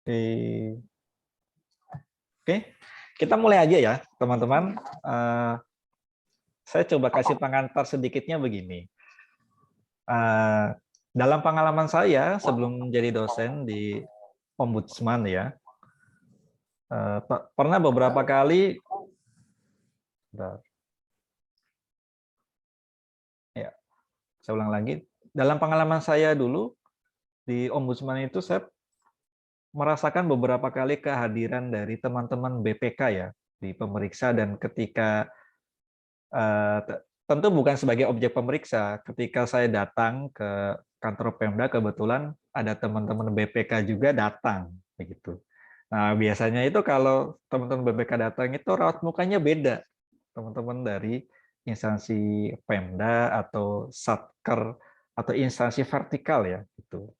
Oke, kita mulai aja ya, teman-teman. Saya coba kasih pengantar sedikitnya begini. Dalam pengalaman saya sebelum menjadi dosen di Ombudsman ya, pernah beberapa kali, ya, saya ulang lagi. Dalam pengalaman saya dulu di Ombudsman itu saya merasakan beberapa kali kehadiran dari teman-teman BPK ya di pemeriksa, dan ketika tentu bukan sebagai objek pemeriksa, ketika saya datang ke kantor Pemda kebetulan ada teman-teman BPK juga datang begitu. Nah, biasanya itu kalau teman-teman BPK datang itu raut mukanya beda. Teman-teman dari instansi Pemda atau Satker atau instansi vertikal ya gitu.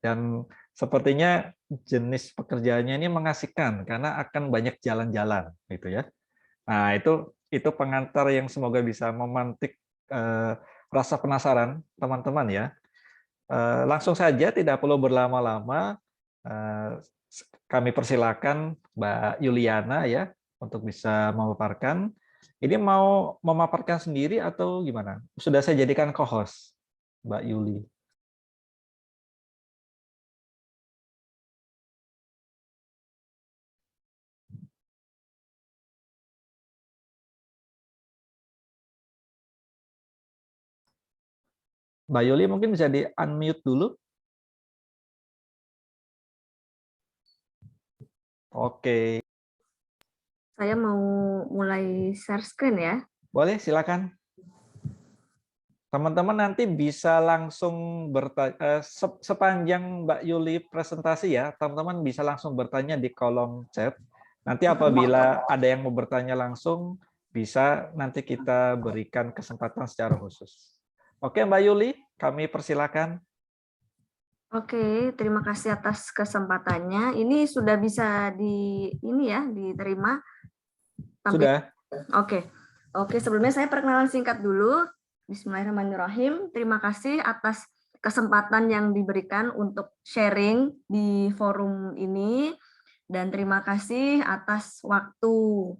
Dan sepertinya jenis pekerjaannya ini mengasihkan karena akan banyak jalan-jalan gitu ya. Nah, itu pengantar yang semoga bisa memantik rasa penasaran teman-teman ya. Langsung saja, tidak perlu berlama-lama. Kami persilakan Mbak Yuliana ya untuk bisa memaparkan. Ini mau memaparkan sendiri atau gimana? Sudah saya jadikan co-host, Mbak Yuli. Mbak Yuli mungkin bisa di-unmute dulu. Oke. Saya mau mulai share screen ya. Boleh, silakan. Teman-teman nanti bisa langsung bertanya, sepanjang Mbak Yuli presentasi ya, teman-teman bisa langsung bertanya di kolom chat. Nanti apabila ada yang mau bertanya langsung, bisa nanti kita berikan kesempatan secara khusus. Oke Mbak Yuli, kami persilakan. Oke, terima kasih atas kesempatannya. Ini sudah bisa diterima. Sudah. Oke, sebelumnya saya perkenalan singkat dulu. Bismillahirrahmanirrahim. Terima kasih atas kesempatan yang diberikan untuk sharing di forum ini, dan terima kasih atas waktu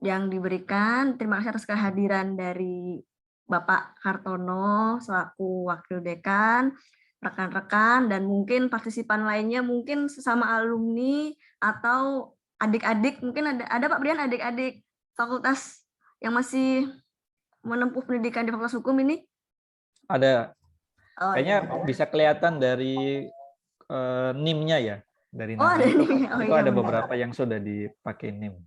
yang diberikan. Terima kasih atas kehadiran dari Bapak Hartono selaku Wakil Dekan, rekan-rekan, dan mungkin partisipan lainnya, mungkin sesama alumni atau adik-adik, mungkin ada Pak Brian, adik-adik fakultas yang masih menempuh pendidikan di Fakultas Hukum ini? Ada. Oh, kayaknya ya. Bisa kelihatan dari NIM-nya ya. Dari nama Ada itu, nih. itu Iya, ada benar. beberapa yang sudah dipakai NIM.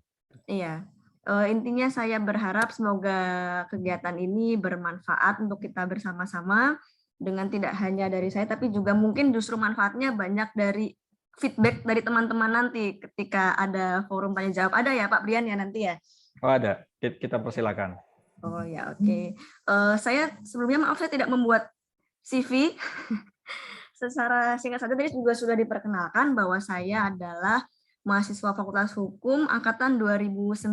Iya. Intinya saya berharap semoga kegiatan ini bermanfaat untuk kita bersama-sama, dengan tidak hanya dari saya, tapi juga mungkin justru manfaatnya banyak dari feedback dari teman-teman nanti ketika ada forum tanya jawab. Ada ya Pak Brian ya nanti ya? Oh ada, kita persilakan. Oh ya, oke. Saya sebelumnya maaf saya tidak membuat CV. Secara singkat saja tadi juga sudah diperkenalkan bahwa saya adalah mahasiswa Fakultas Hukum angkatan 2009.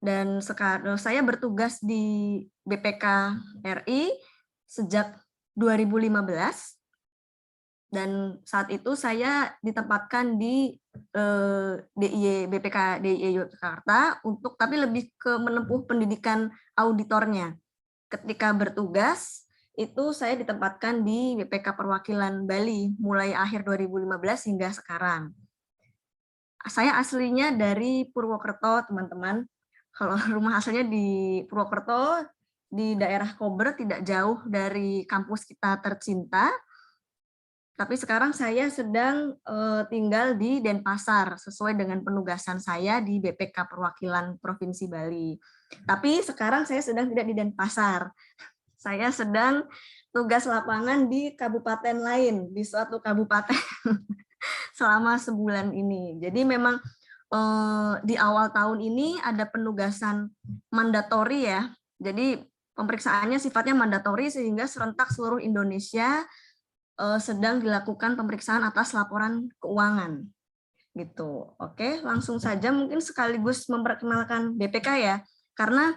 Dan sekarang saya bertugas di BPK RI sejak 2015. Dan saat itu saya ditempatkan di DIY BPK DIY Yogyakarta tapi lebih ke menempuh pendidikan auditornya. Ketika bertugas itu saya ditempatkan di BPK Perwakilan Bali mulai akhir 2015 hingga sekarang. Saya aslinya dari Purwokerto, teman-teman. Kalau rumah aslinya di Purwokerto, di daerah Kober, tidak jauh dari kampus kita tercinta. Tapi sekarang saya sedang tinggal di Denpasar sesuai dengan penugasan saya di BPK Perwakilan Provinsi Bali. Tapi sekarang saya sedang tidak di Denpasar. Saya sedang tugas lapangan di kabupaten lain, di suatu kabupaten selama sebulan ini. Jadi memang di awal tahun ini ada penugasan mandatori ya. Jadi pemeriksaannya sifatnya mandatori sehingga serentak seluruh Indonesia sedang dilakukan pemeriksaan atas laporan keuangan gitu. Oke, langsung saja mungkin sekaligus memperkenalkan BPK ya, karena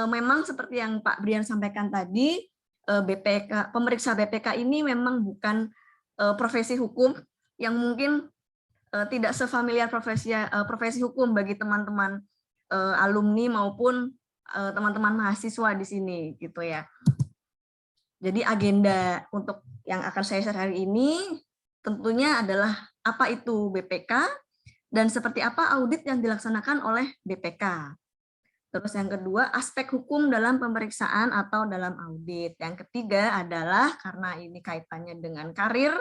memang seperti yang Pak Brian sampaikan tadi, BPK pemeriksa BPK ini memang bukan profesi hukum, yang mungkin tidak sefamiliar profesi hukum bagi teman-teman alumni maupun teman-teman mahasiswa di sini gitu ya. Jadi agenda untuk yang akan saya share hari ini tentunya adalah apa itu BPK dan seperti apa audit yang dilaksanakan oleh BPK. Terus yang kedua, aspek hukum dalam pemeriksaan atau dalam audit. Yang ketiga adalah karena ini kaitannya dengan karir,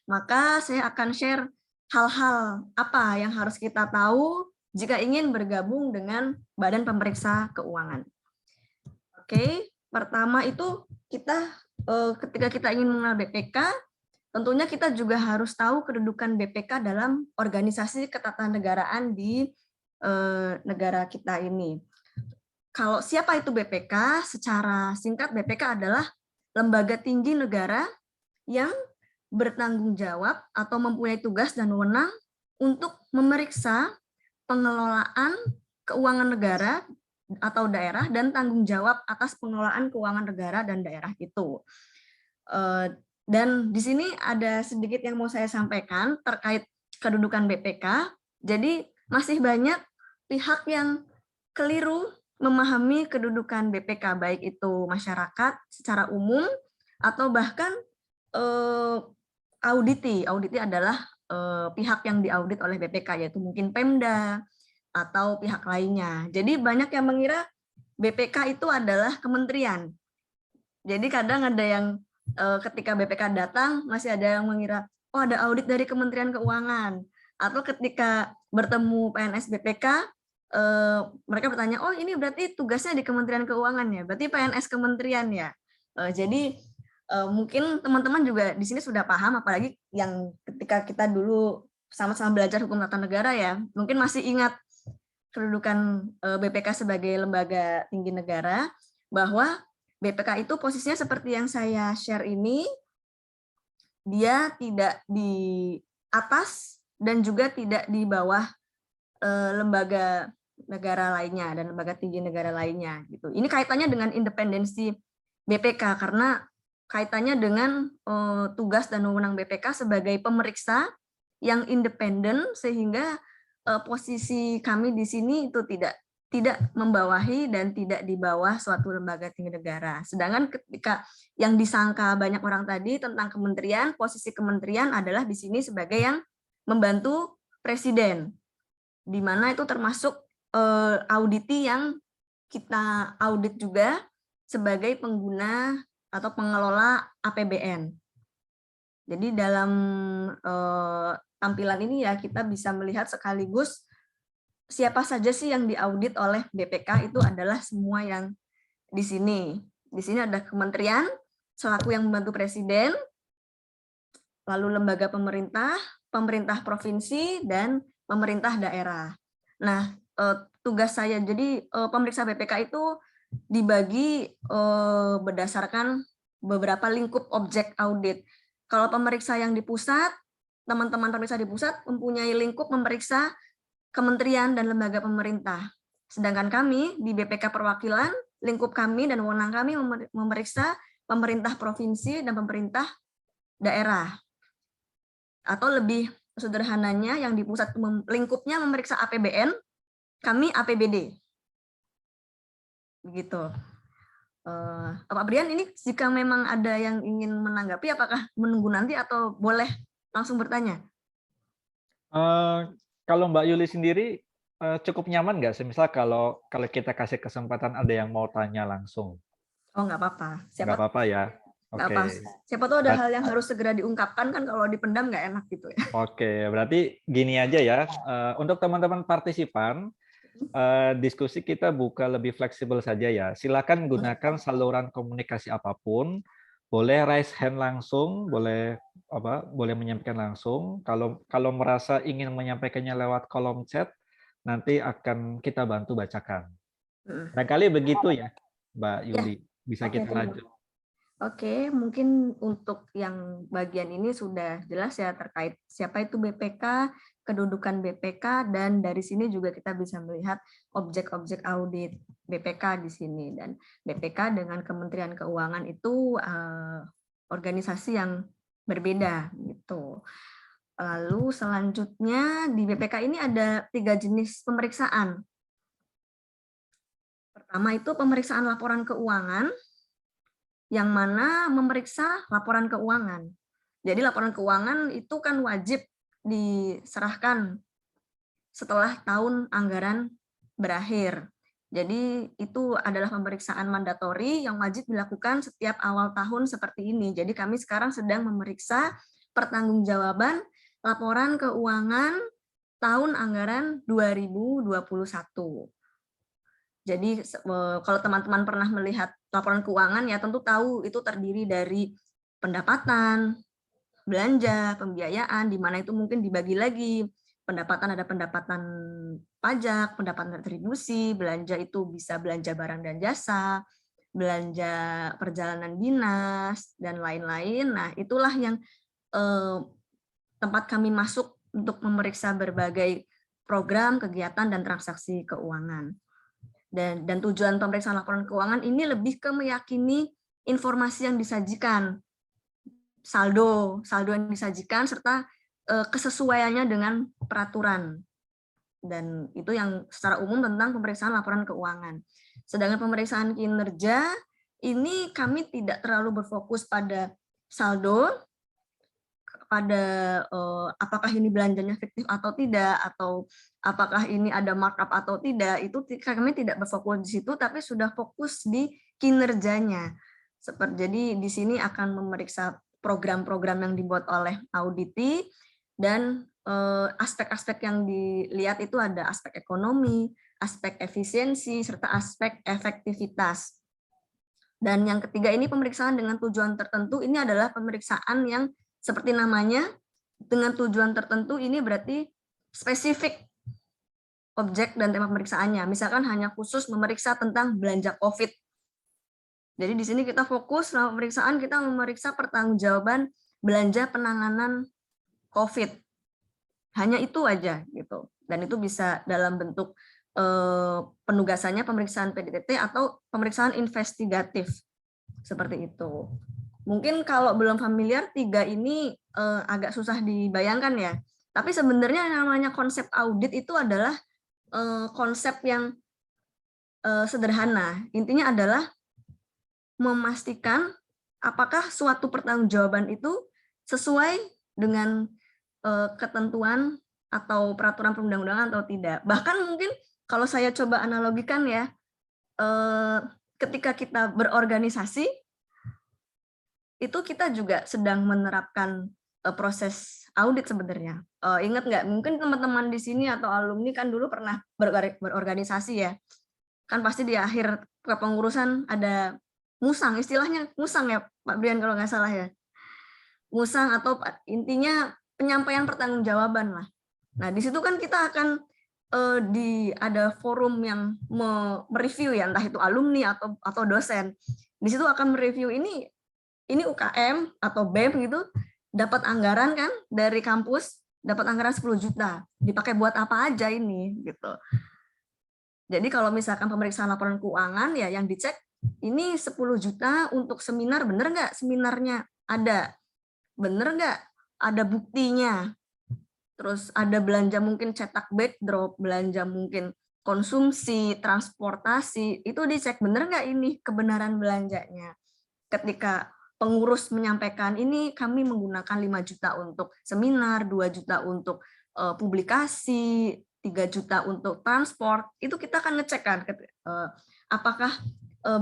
maka saya akan share hal-hal apa yang harus kita tahu jika ingin bergabung dengan Badan Pemeriksa Keuangan. Oke, pertama itu kita ketika kita ingin mengenal BPK, tentunya kita juga harus tahu kedudukan BPK dalam organisasi ketatanegaraan di negara kita ini. Kalau siapa itu BPK? Secara singkat, BPK adalah lembaga tinggi negara yang bertanggung jawab atau mempunyai tugas dan wewenang untuk memeriksa pengelolaan keuangan negara atau daerah dan tanggung jawab atas pengelolaan keuangan negara dan daerah itu. Dan di sini ada sedikit yang mau saya sampaikan terkait kedudukan BPK. Jadi masih banyak pihak yang keliru memahami kedudukan BPK, baik itu masyarakat secara umum atau bahkan auditi. Auditi adalah pihak yang diaudit oleh BPK, yaitu mungkin Pemda atau pihak lainnya. Jadi banyak yang mengira BPK itu adalah kementerian. Jadi kadang ada yang ketika BPK datang masih ada yang mengira, oh ada audit dari Kementerian Keuangan. Atau ketika bertemu PNS BPK, mereka bertanya, oh ini berarti tugasnya di Kementerian Keuangan ya, berarti PNS kementerian ya. Jadi mungkin teman-teman juga di sini sudah paham, apalagi yang ketika kita dulu sama-sama belajar hukum tata negara ya, mungkin masih ingat kedudukan BPK sebagai lembaga tinggi negara, bahwa BPK itu posisinya seperti yang saya share ini, dia tidak di atas dan juga tidak di bawah lembaga negara lainnya dan lembaga tinggi negara lainnya gitu. Ini kaitannya dengan independensi BPK karena kaitannya dengan tugas dan wewenang BPK sebagai pemeriksa yang independen, sehingga posisi kami di sini itu tidak membawahi dan tidak di bawah suatu lembaga tinggi negara. Sedangkan ketika yang disangka banyak orang tadi tentang kementerian, posisi kementerian adalah di sini sebagai yang membantu presiden, di mana itu termasuk auditi yang kita audit juga sebagai pengguna atau pengelola APBN. Jadi dalam tampilan ini ya kita bisa melihat sekaligus siapa saja sih yang diaudit oleh BPK. Itu adalah semua yang di sini. Di sini ada kementerian selaku yang membantu presiden, lalu lembaga pemerintah, pemerintah provinsi, dan pemerintah daerah. Nah, tugas saya jadi pemeriksa BPK itu dibagi berdasarkan beberapa lingkup objek audit. Kalau pemeriksa yang di pusat, teman-teman pemeriksa di pusat mempunyai lingkup memeriksa kementerian dan lembaga pemerintah. Sedangkan kami di BPK Perwakilan, lingkup kami dan wewenang kami memeriksa pemerintah provinsi dan pemerintah daerah. Atau lebih sederhananya yang di pusat lingkupnya memeriksa APBN, kami APBD. Begitu. Pak Brian, ini jika memang ada yang ingin menanggapi, apakah menunggu nanti atau boleh langsung bertanya? Kalau Mbak Yuli sendiri cukup nyaman nggak? Semisal kalau kita kasih kesempatan ada yang mau tanya langsung. Oh, nggak apa-apa. Nggak apa-apa ya. Nggak Oke. apa. Siapa tahu ada hal yang harus segera diungkapkan, kan kalau dipendam nggak enak gitu ya. Oke, berarti gini aja ya. Untuk teman-teman partisipan, diskusi kita buka lebih fleksibel saja ya. Silakan gunakan saluran komunikasi apapun. Boleh raise hand langsung, boleh menyampaikan langsung. Kalau merasa ingin menyampaikannya lewat kolom chat, nanti akan kita bantu bacakan. Barangkali begitu ya, Mbak Yuli. Bisa kita lanjut. Oke, mungkin untuk yang bagian ini sudah jelas ya terkait siapa itu BPK, kedudukan BPK, dan dari sini juga kita bisa melihat objek-objek audit BPK di sini. Dan BPK dengan Kementerian Keuangan itu organisasi yang berbeda gitu. Lalu selanjutnya di BPK ini ada 3 jenis pemeriksaan. Pertama itu pemeriksaan laporan keuangan, yang mana memeriksa laporan keuangan. Jadi laporan keuangan itu kan wajib diserahkan setelah tahun anggaran berakhir. Jadi itu adalah pemeriksaan mandatori yang wajib dilakukan setiap awal tahun seperti ini. Jadi kami sekarang sedang memeriksa pertanggungjawaban laporan keuangan tahun anggaran 2021. Jadi kalau teman-teman pernah melihat laporan keuangan ya tentu tahu itu terdiri dari pendapatan, belanja, pembiayaan, di mana itu mungkin dibagi lagi. Pendapatan ada pendapatan pajak, pendapatan retribusi, belanja itu bisa belanja barang dan jasa, belanja perjalanan dinas, dan lain-lain. Nah, itulah yang tempat kami masuk untuk memeriksa berbagai program, kegiatan, dan transaksi keuangan. Dan tujuan pemeriksaan laporan keuangan ini lebih ke meyakini informasi yang disajikan, saldo yang disajikan, serta kesesuaiannya dengan peraturan. Dan itu yang secara umum tentang pemeriksaan laporan keuangan. Sedangkan pemeriksaan kinerja, ini kami tidak terlalu berfokus pada saldo, pada apakah ini belanjanya fiktif atau tidak, atau apakah ini ada markup atau tidak, itu kami tidak berfokus di situ, tapi sudah fokus di kinerjanya. Jadi di sini akan memeriksa program-program yang dibuat oleh auditi, dan aspek-aspek yang dilihat itu ada aspek ekonomi, aspek efisiensi, serta aspek efektivitas. Dan yang ketiga ini pemeriksaan dengan tujuan tertentu, ini adalah pemeriksaan yang seperti namanya, dengan tujuan tertentu ini berarti spesifik objek dan tema pemeriksaannya. Misalkan hanya khusus memeriksa tentang belanja COVID. Jadi di sini kita fokus selama pemeriksaan, kita memeriksa pertanggungjawaban belanja penanganan COVID. Hanya itu aja gitu. Dan itu bisa dalam bentuk penugasannya pemeriksaan PDTT atau pemeriksaan investigatif. Seperti itu. Mungkin kalau belum familiar, 3 ini agak susah dibayangkan ya. Tapi sebenarnya namanya konsep audit itu adalah konsep yang sederhana. Intinya adalah memastikan apakah suatu pertanggungjawaban itu sesuai dengan ketentuan atau peraturan perundang-undangan atau tidak. Bahkan mungkin kalau saya coba analogikan ya, ketika kita berorganisasi, itu kita juga sedang menerapkan proses audit sebenarnya. Ingat nggak? Mungkin teman-teman di sini atau alumni kan dulu pernah berorganisasi ya. Kan pasti di akhir kepengurusan ada musang, istilahnya musang ya Pak Brian kalau nggak salah ya. Musang atau intinya penyampaian pertanggungjawaban lah. Nah di situ kan kita akan ada forum yang mereview ya, entah itu alumni atau dosen. Di situ akan mereview ini UKM atau BEM gitu dapat anggaran kan dari kampus, dapat anggaran 10 juta. Dipakai buat apa aja ini gitu. Jadi kalau misalkan pemeriksaan laporan keuangan ya yang dicek ini 10 juta untuk seminar, bener nggak seminarnya ada? Bener nggak ada buktinya? Terus ada belanja mungkin cetak backdrop, belanja mungkin konsumsi, transportasi, itu dicek bener nggak ini kebenaran belanjanya. Ketika pengurus menyampaikan ini kami menggunakan 5 juta untuk seminar, 2 juta untuk publikasi, 3 juta untuk transport, itu kita akan ngecek kan apakah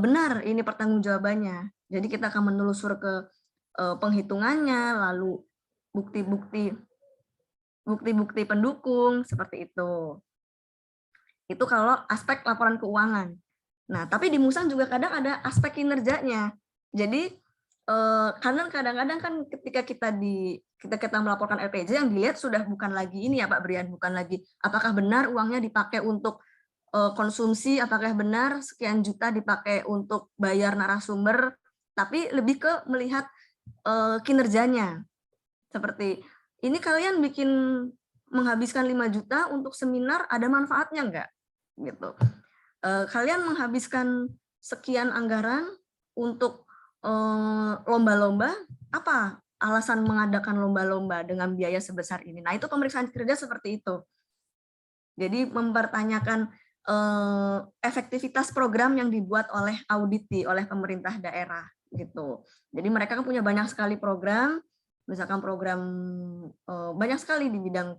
benar ini pertanggungjawabannya. Jadi kita akan menelusur ke penghitungannya, lalu bukti-bukti pendukung seperti itu. Itu kalau aspek laporan keuangan. Nah, tapi di Musang juga kadang ada aspek kinerjanya. Jadi karena kadang-kadang kan ketika kita melaporkan LPJ yang dilihat sudah bukan lagi ini ya Pak Brian, bukan lagi apakah benar uangnya dipakai untuk konsumsi, apakah benar sekian juta dipakai untuk bayar narasumber, tapi lebih ke melihat kinerjanya. Seperti ini kalian bikin menghabiskan 5 juta untuk seminar, ada manfaatnya enggak? Gitu. Kalian menghabiskan sekian anggaran untuk lomba-lomba, apa alasan mengadakan lomba-lomba dengan biaya sebesar ini? Nah, itu pemeriksaan kinerja seperti itu. Jadi mempertanyakan efektivitas program yang dibuat oleh auditi oleh pemerintah daerah gitu. Jadi mereka kan punya banyak sekali program, misalkan program banyak sekali di bidang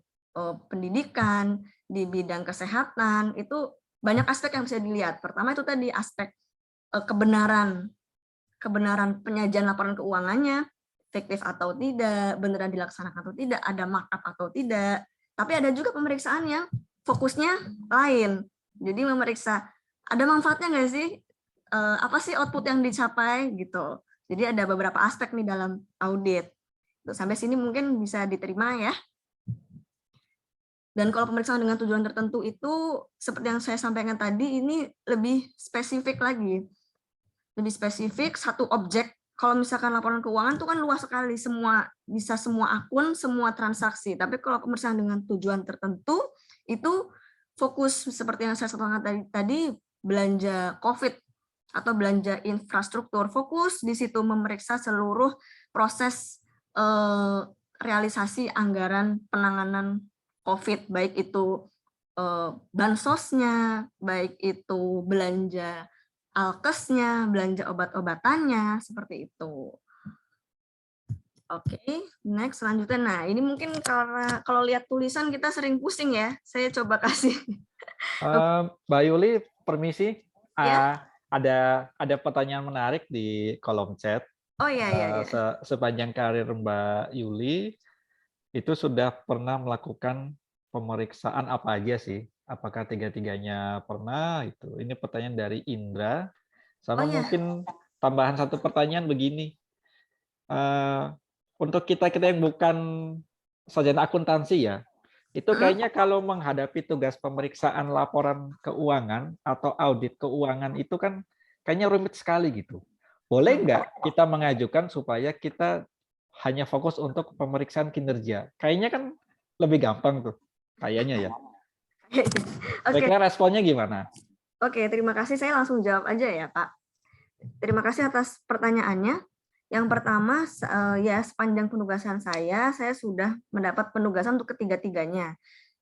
pendidikan, di bidang kesehatan, itu banyak aspek yang bisa dilihat. Pertama itu tadi aspek kebenaran penyajian laporan keuangannya, efektif atau tidak, beneran dilaksanakan atau tidak, ada markup atau tidak. Tapi ada juga pemeriksaan yang fokusnya lain. Jadi memeriksa ada manfaatnya nggak sih? Apa sih output yang dicapai gitu. Jadi ada beberapa aspek nih dalam audit. Sampai sini mungkin bisa diterima ya. Dan kalau pemeriksaan dengan tujuan tertentu itu seperti yang saya sampaikan tadi, ini lebih spesifik lagi. Lebih spesifik, satu objek. Kalau misalkan laporan keuangan itu kan luas sekali, bisa semua akun, semua transaksi. Tapi kalau pemeriksaan dengan tujuan tertentu, itu fokus seperti yang saya sampaikan tadi, belanja COVID atau belanja infrastruktur. Fokus di situ memeriksa seluruh proses realisasi anggaran penanganan COVID, baik itu bansosnya, baik itu belanja alkesnya, belanja obat-obatannya, seperti itu. Oke, next selanjutnya. Nah, ini mungkin karena kalau lihat tulisan kita sering pusing ya. Saya coba kasih. Mbak Yuli, permisi. Ya? Ada pertanyaan menarik di kolom chat. Oh ya. Sepanjang karir Mbak Yuli, itu sudah pernah melakukan pemeriksaan apa aja sih? Apakah tiga-tiganya pernah? Ini pertanyaan dari Indra. Sama Oh ya. mungkin tambahan satu pertanyaan begini. Untuk kita-kita yang bukan sarjana akuntansi ya, itu kayaknya kalau menghadapi tugas pemeriksaan laporan keuangan atau audit keuangan itu kan kayaknya rumit sekali gitu. Boleh nggak kita mengajukan supaya kita hanya fokus untuk pemeriksaan kinerja? Kayaknya kan lebih gampang tuh, kayaknya ya. Kira-kira responnya gimana? Oke, terima kasih. Saya langsung jawab aja ya, Pak. Terima kasih atas pertanyaannya. Yang pertama, ya sepanjang penugasan saya sudah mendapat penugasan untuk ketiga-tiganya.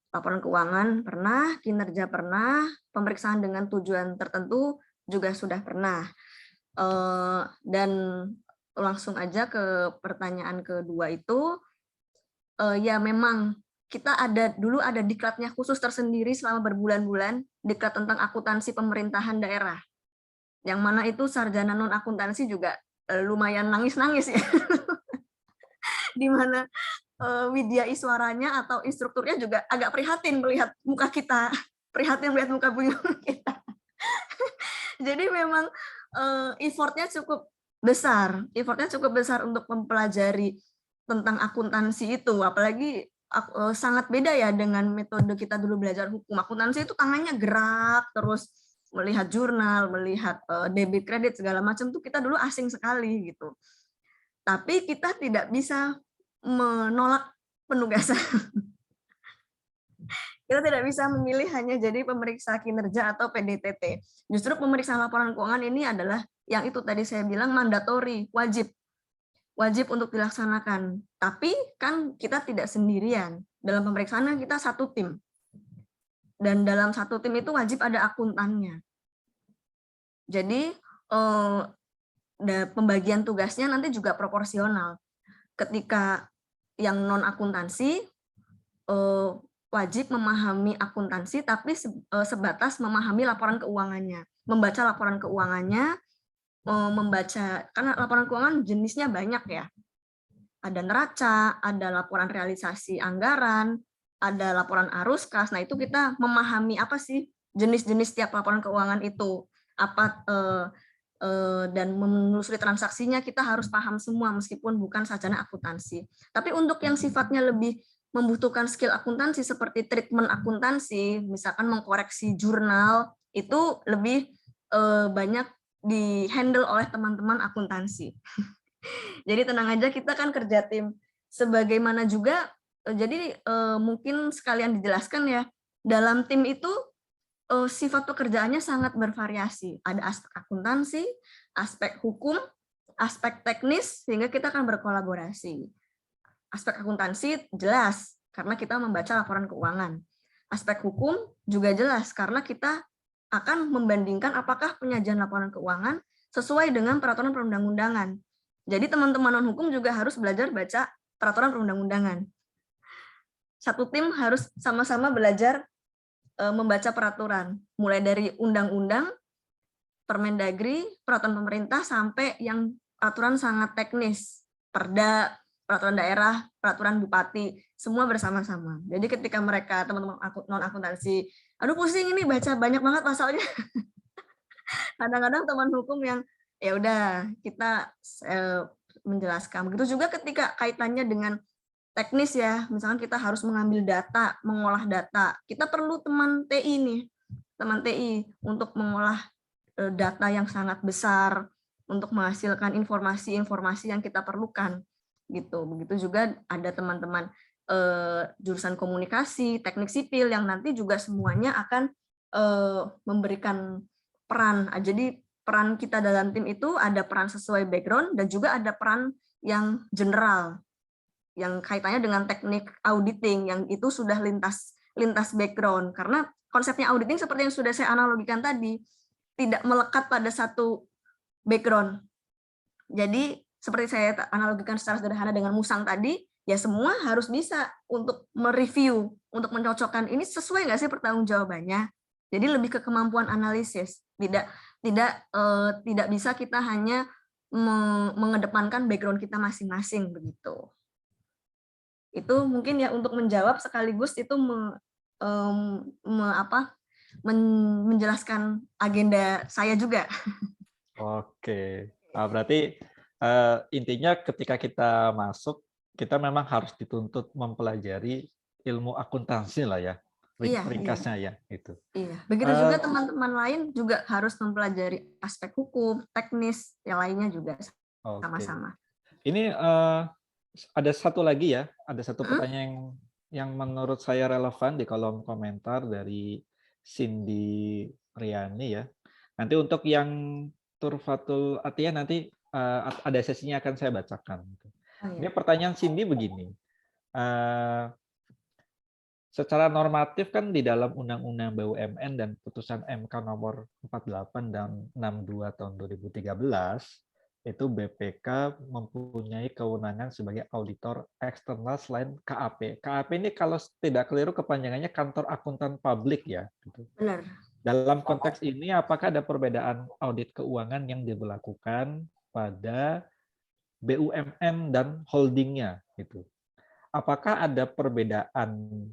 Laporan keuangan pernah, kinerja pernah, pemeriksaan dengan tujuan tertentu juga sudah pernah. Dan langsung aja ke pertanyaan kedua itu, ya memang kita dulu ada diklatnya khusus tersendiri selama berbulan-bulan, diklat tentang akuntansi pemerintahan daerah. Yang mana itu sarjana non akuntansi juga lumayan nangis-nangis ya. Di mana Widya Iswaranya atau instrukturnya juga agak prihatin melihat muka kita, prihatin melihat muka buyung kita. Jadi memang effortnya cukup besar untuk mempelajari tentang akuntansi itu, apalagi sangat beda ya dengan metode kita dulu belajar hukum. Akuntansi itu tangannya gerak terus, melihat jurnal, melihat debit kredit segala macam tuh kita dulu asing sekali gitu. Tapi kita tidak bisa menolak penugasan. Kita tidak bisa memilih hanya jadi pemeriksa kinerja atau PDTT. Justru pemeriksaan laporan keuangan ini adalah yang itu tadi saya bilang mandatori, wajib untuk dilaksanakan. Tapi kan kita tidak sendirian. Dalam pemeriksaan kita satu tim. Dan dalam satu tim itu wajib ada akuntannya. Jadi pembagian tugasnya nanti juga proporsional. Ketika yang non akuntansi wajib memahami akuntansi, tapi sebatas memahami laporan keuangannya, membaca laporan keuangannya, karena laporan keuangan jenisnya banyak ya. Ada neraca, ada laporan realisasi anggaran, ada laporan arus kas. Nah itu kita memahami apa sih jenis-jenis tiap laporan keuangan itu, dan menelusuri transaksinya kita harus paham semua meskipun bukan sarjana akuntansi. Tapi untuk yang sifatnya lebih membutuhkan skill akuntansi seperti treatment akuntansi, misalkan mengkoreksi jurnal, itu lebih banyak di-handle oleh teman-teman akuntansi. Jadi tenang aja, kita kan kerja tim. Sebagaimana juga, jadi mungkin sekalian dijelaskan ya, dalam tim itu sifat pekerjaannya sangat bervariasi. Ada aspek akuntansi, aspek hukum, aspek teknis sehingga kita akan berkolaborasi. Aspek akuntansi jelas karena kita membaca laporan keuangan. Aspek hukum juga jelas karena kita akan membandingkan apakah penyajian laporan keuangan sesuai dengan peraturan perundang-undangan. Jadi teman-teman non-hukum juga harus belajar baca peraturan perundang-undangan. Satu tim harus sama-sama belajar membaca peraturan, mulai dari undang-undang, Permendagri, peraturan pemerintah, sampai yang peraturan sangat teknis, Perda, peraturan daerah, peraturan bupati, semua bersama-sama. Jadi ketika mereka teman-teman non-akuntansi, aduh pusing ini baca banyak banget pasalnya. Kadang-kadang teman hukum yang ya udah kita menjelaskan. Begitu juga ketika kaitannya dengan teknis ya, misalkan kita harus mengambil data, mengolah data, kita perlu teman TI nih, teman TI untuk mengolah data yang sangat besar, untuk menghasilkan informasi-informasi yang kita perlukan, gitu. Begitu juga ada teman-teman jurusan komunikasi, teknik sipil yang nanti juga semuanya akan memberikan peran. Jadi peran kita dalam tim itu ada peran sesuai background dan juga ada peran yang general, yang kaitannya dengan teknik auditing yang itu sudah lintas background, karena konsepnya auditing seperti yang sudah saya analogikan tadi tidak melekat pada satu background. Jadi seperti saya analogikan secara sederhana dengan musang tadi, ya semua harus bisa untuk mereview, untuk mencocokkan ini sesuai nggak sih pertanggungjawabannya. Jadi lebih ke kemampuan analisis, tidak bisa kita hanya mengedepankan background kita masing-masing begitu. Itu mungkin ya untuk menjawab sekaligus itu menjelaskan agenda saya juga. Oke, berarti intinya ketika kita masuk, kita memang harus dituntut mempelajari ilmu akuntansi lah ya, ringkasnya ya itu. Iya, begitu juga teman-teman lain juga harus mempelajari aspek hukum, teknis, yang lainnya juga sama-sama. Ini ada satu lagi ya, ada satu pertanyaan yang menurut saya relevan di kolom komentar dari Cindy Riani ya. Nanti untuk yang Turfatul Atia nanti ada sesinya akan saya bacakan. Ini pertanyaan Cindy begini. Secara normatif kan di dalam Undang-Undang BUMN dan putusan MK nomor 48 dan 62 tahun 2013 itu BPK mempunyai kewenangan sebagai auditor eksternal selain KAP. KAP ini kalau tidak keliru kepanjangannya Kantor Akuntan Publik ya. Benar. Dalam konteks ini apakah ada perbedaan audit keuangan yang diberlakukan pada BUMN dan holdingnya gitu? Apakah ada perbedaan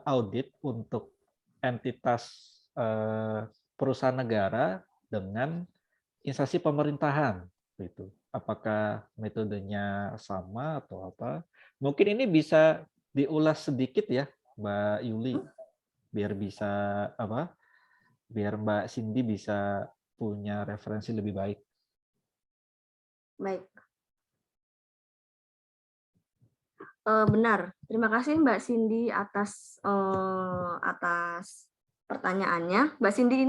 audit untuk entitas perusahaan negara dengan instansi pemerintahan? Gitu. Apakah metodenya sama atau apa? Mungkin ini bisa diulas sedikit ya, Mbak Yuli, biar bisa biar Mbak Cindy bisa punya referensi lebih baik. Baik. Benar. Terima kasih Mbak Cindy atas pertanyaannya. Mbak Cindy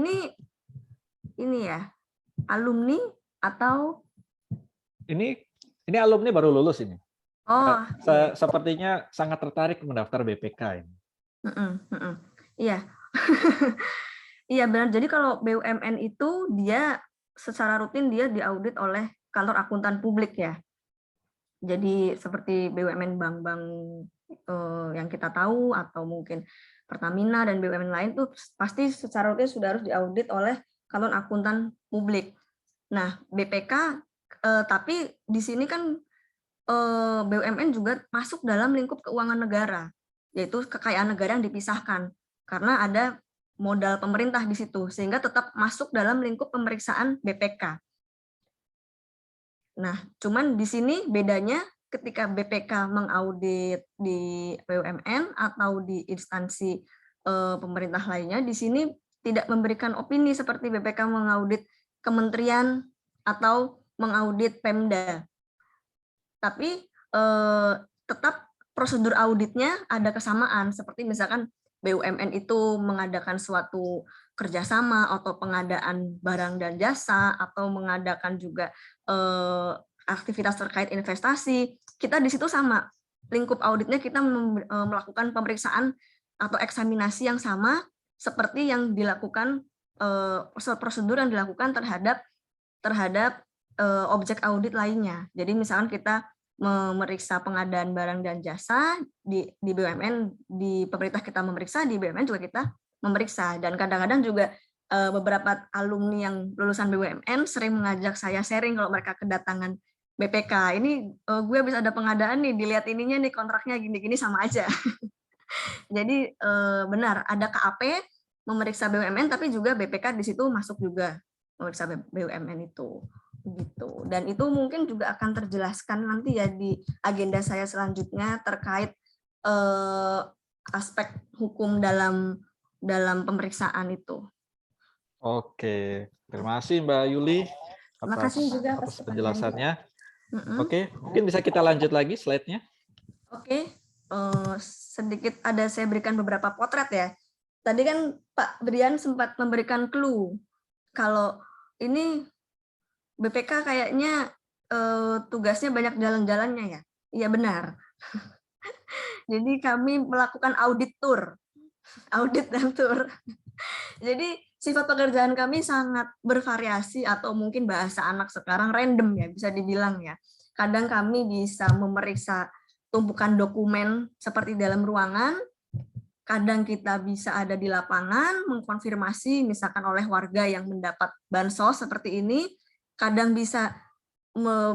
ini ya alumni atau ini alumni baru lulus ini. Oh, sepertinya sangat tertarik mendaftar BPK ini. Iya. Iya benar. Jadi kalau BUMN itu dia secara rutin dia diaudit oleh kantor akuntan publik ya. Jadi seperti BUMN bank-bank yang kita tahu atau mungkin Pertamina dan BUMN lain tuh pasti secara rutin sudah harus diaudit oleh kantor akuntan publik. Nah, BPK tapi di sini kan BUMN juga masuk dalam lingkup keuangan negara, yaitu kekayaan negara yang dipisahkan karena ada modal pemerintah di situ sehingga tetap masuk dalam lingkup pemeriksaan BPK. Nah, cuman di sini bedanya ketika BPK mengaudit di BUMN atau di instansi pemerintah lainnya, di sini tidak memberikan opini seperti BPK mengaudit kementerian atau mengaudit Pemda. Tapi tetap prosedur auditnya ada kesamaan, seperti misalkan BUMN itu mengadakan suatu kerjasama atau pengadaan barang dan jasa atau mengadakan juga aktivitas terkait investasi, kita di situ sama. Lingkup auditnya kita melakukan pemeriksaan atau eksaminasi yang sama seperti yang dilakukan prosedur yang dilakukan terhadap objek audit lainnya. Jadi misalkan kita memeriksa pengadaan barang dan jasa di BUMN, di pemerintah kita memeriksa, di BUMN juga kita memeriksa. Dan kadang-kadang juga beberapa alumni yang lulusan BUMN sering mengajak saya sharing kalau mereka kedatangan BPK. Ini gue habis ada pengadaan nih, dilihat ininya nih kontraknya gini-gini sama aja. Jadi benar ada KAP memeriksa BUMN, tapi juga BPK di situ masuk juga memeriksa BUMN itu. Gitu. Dan itu mungkin juga akan terjelaskan nanti ya di agenda saya selanjutnya terkait aspek hukum dalam pemeriksaan itu. Oke, terima kasih Mbak Yuli Terima kasih juga atas penjelasannya. Mm-mm. Oke, mungkin bisa kita lanjut lagi slide-nya. Oke, sedikit saya berikan beberapa potret ya. Tadi kan Pak Brian sempat memberikan clue kalau ini BPK kayaknya tugasnya banyak jalan-jalannya ya. Iya benar. Jadi kami melakukan audit dan tour. Jadi sifat pekerjaan kami sangat bervariasi atau mungkin bahasa anak sekarang random ya, bisa dibilang ya. Kadang kami bisa memeriksa tumpukan dokumen seperti dalam ruangan, kadang kita bisa ada di lapangan mengkonfirmasi misalkan oleh warga yang mendapat bansos seperti ini, kadang bisa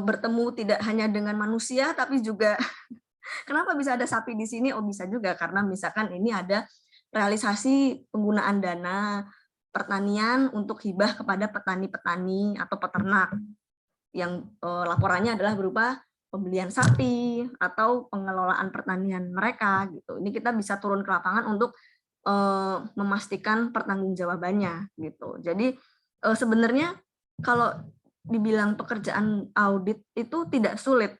bertemu tidak hanya dengan manusia tapi juga kenapa bisa ada sapi di sini? Oh bisa juga karena misalkan ini ada realisasi penggunaan dana pertanian untuk hibah kepada petani-petani atau peternak yang laporannya adalah berupa pembelian sapi atau pengelolaan pertanian mereka gitu. Ini kita bisa turun ke lapangan untuk memastikan pertanggungjawabannya gitu. Jadi sebenarnya kalau dibilang pekerjaan audit itu tidak sulit.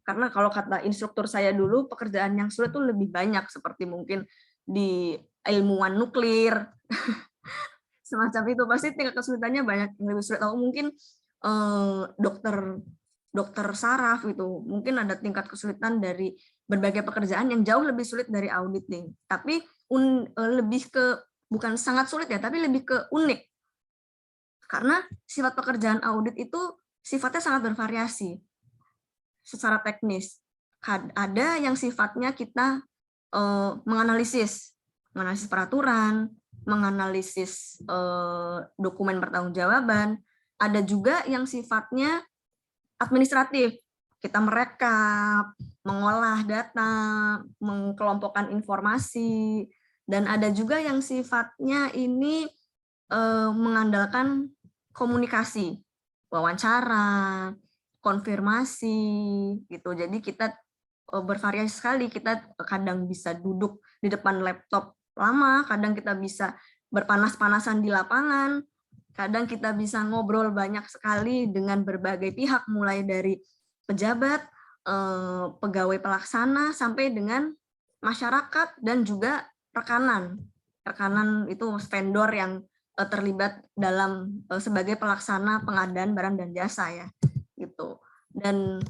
Karena kalau kata instruktur saya dulu, pekerjaan yang sulit itu lebih banyak, seperti mungkin di ilmuwan nuklir, semacam itu. Pasti tingkat kesulitannya banyak yang lebih sulit. Atau mungkin dokter saraf gitu, mungkin ada tingkat kesulitan dari berbagai pekerjaan yang jauh lebih sulit dari auditing. Tapi lebih ke, bukan sangat sulit ya, tapi lebih ke unik. Karena sifat pekerjaan audit itu sifatnya sangat bervariasi secara teknis. Ada yang sifatnya kita menganalisis peraturan, menganalisis dokumen pertanggungjawaban. Ada juga yang sifatnya administratif. Kita merekap, mengolah data, mengkelompokkan informasi, dan ada juga yang sifatnya ini mengandalkan komunikasi, wawancara, konfirmasi gitu. Jadi kita bervariasi sekali. Kita kadang bisa duduk di depan laptop lama, kadang kita bisa berpanas-panasan di lapangan, kadang kita bisa ngobrol banyak sekali dengan berbagai pihak, mulai dari pejabat, pegawai pelaksana, sampai dengan masyarakat dan juga rekanan. Rekanan itu vendor yang terlibat dalam sebagai pelaksana pengadaan barang dan jasa ya gitu. Dan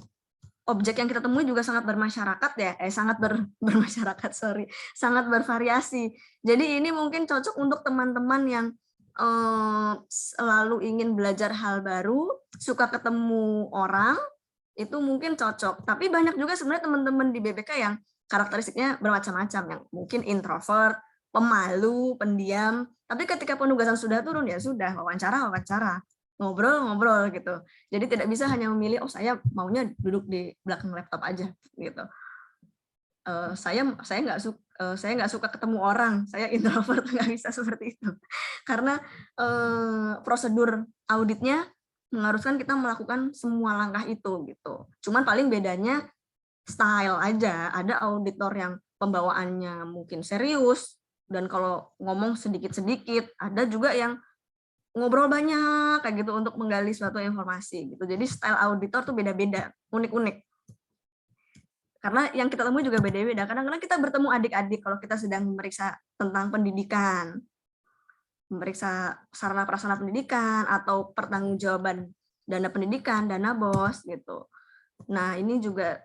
objek yang kita temui juga sangat bermasyarakat ya, sangat bervariasi. Jadi ini mungkin cocok untuk teman-teman yang selalu ingin belajar hal baru, suka ketemu orang, itu mungkin cocok. Tapi banyak juga sebenarnya teman-teman di BPK yang karakteristiknya bermacam-macam, yang mungkin introvert, pemalu, pendiam. Tapi ketika penugasan sudah turun ya sudah, wawancara, ngobrol gitu. Jadi tidak bisa hanya memilih, oh saya maunya duduk di belakang laptop aja gitu. Saya nggak suka ketemu orang, saya introvert, nggak bisa seperti itu. Karena prosedur auditnya mengharuskan kita melakukan semua langkah itu gitu. Cuman paling bedanya style aja. Ada auditor yang pembawaannya mungkin serius dan kalau ngomong sedikit-sedikit, ada juga yang ngobrol banyak kayak gitu untuk menggali suatu informasi gitu. Jadi style auditor tuh beda-beda, unik-unik. Karena yang kita temui juga beda-beda. Kadang-kadang kita bertemu adik-adik kalau kita sedang memeriksa tentang pendidikan. memeriksa sarana prasarana pendidikan atau pertanggungjawaban dana pendidikan, dana BOS gitu. Nah, ini juga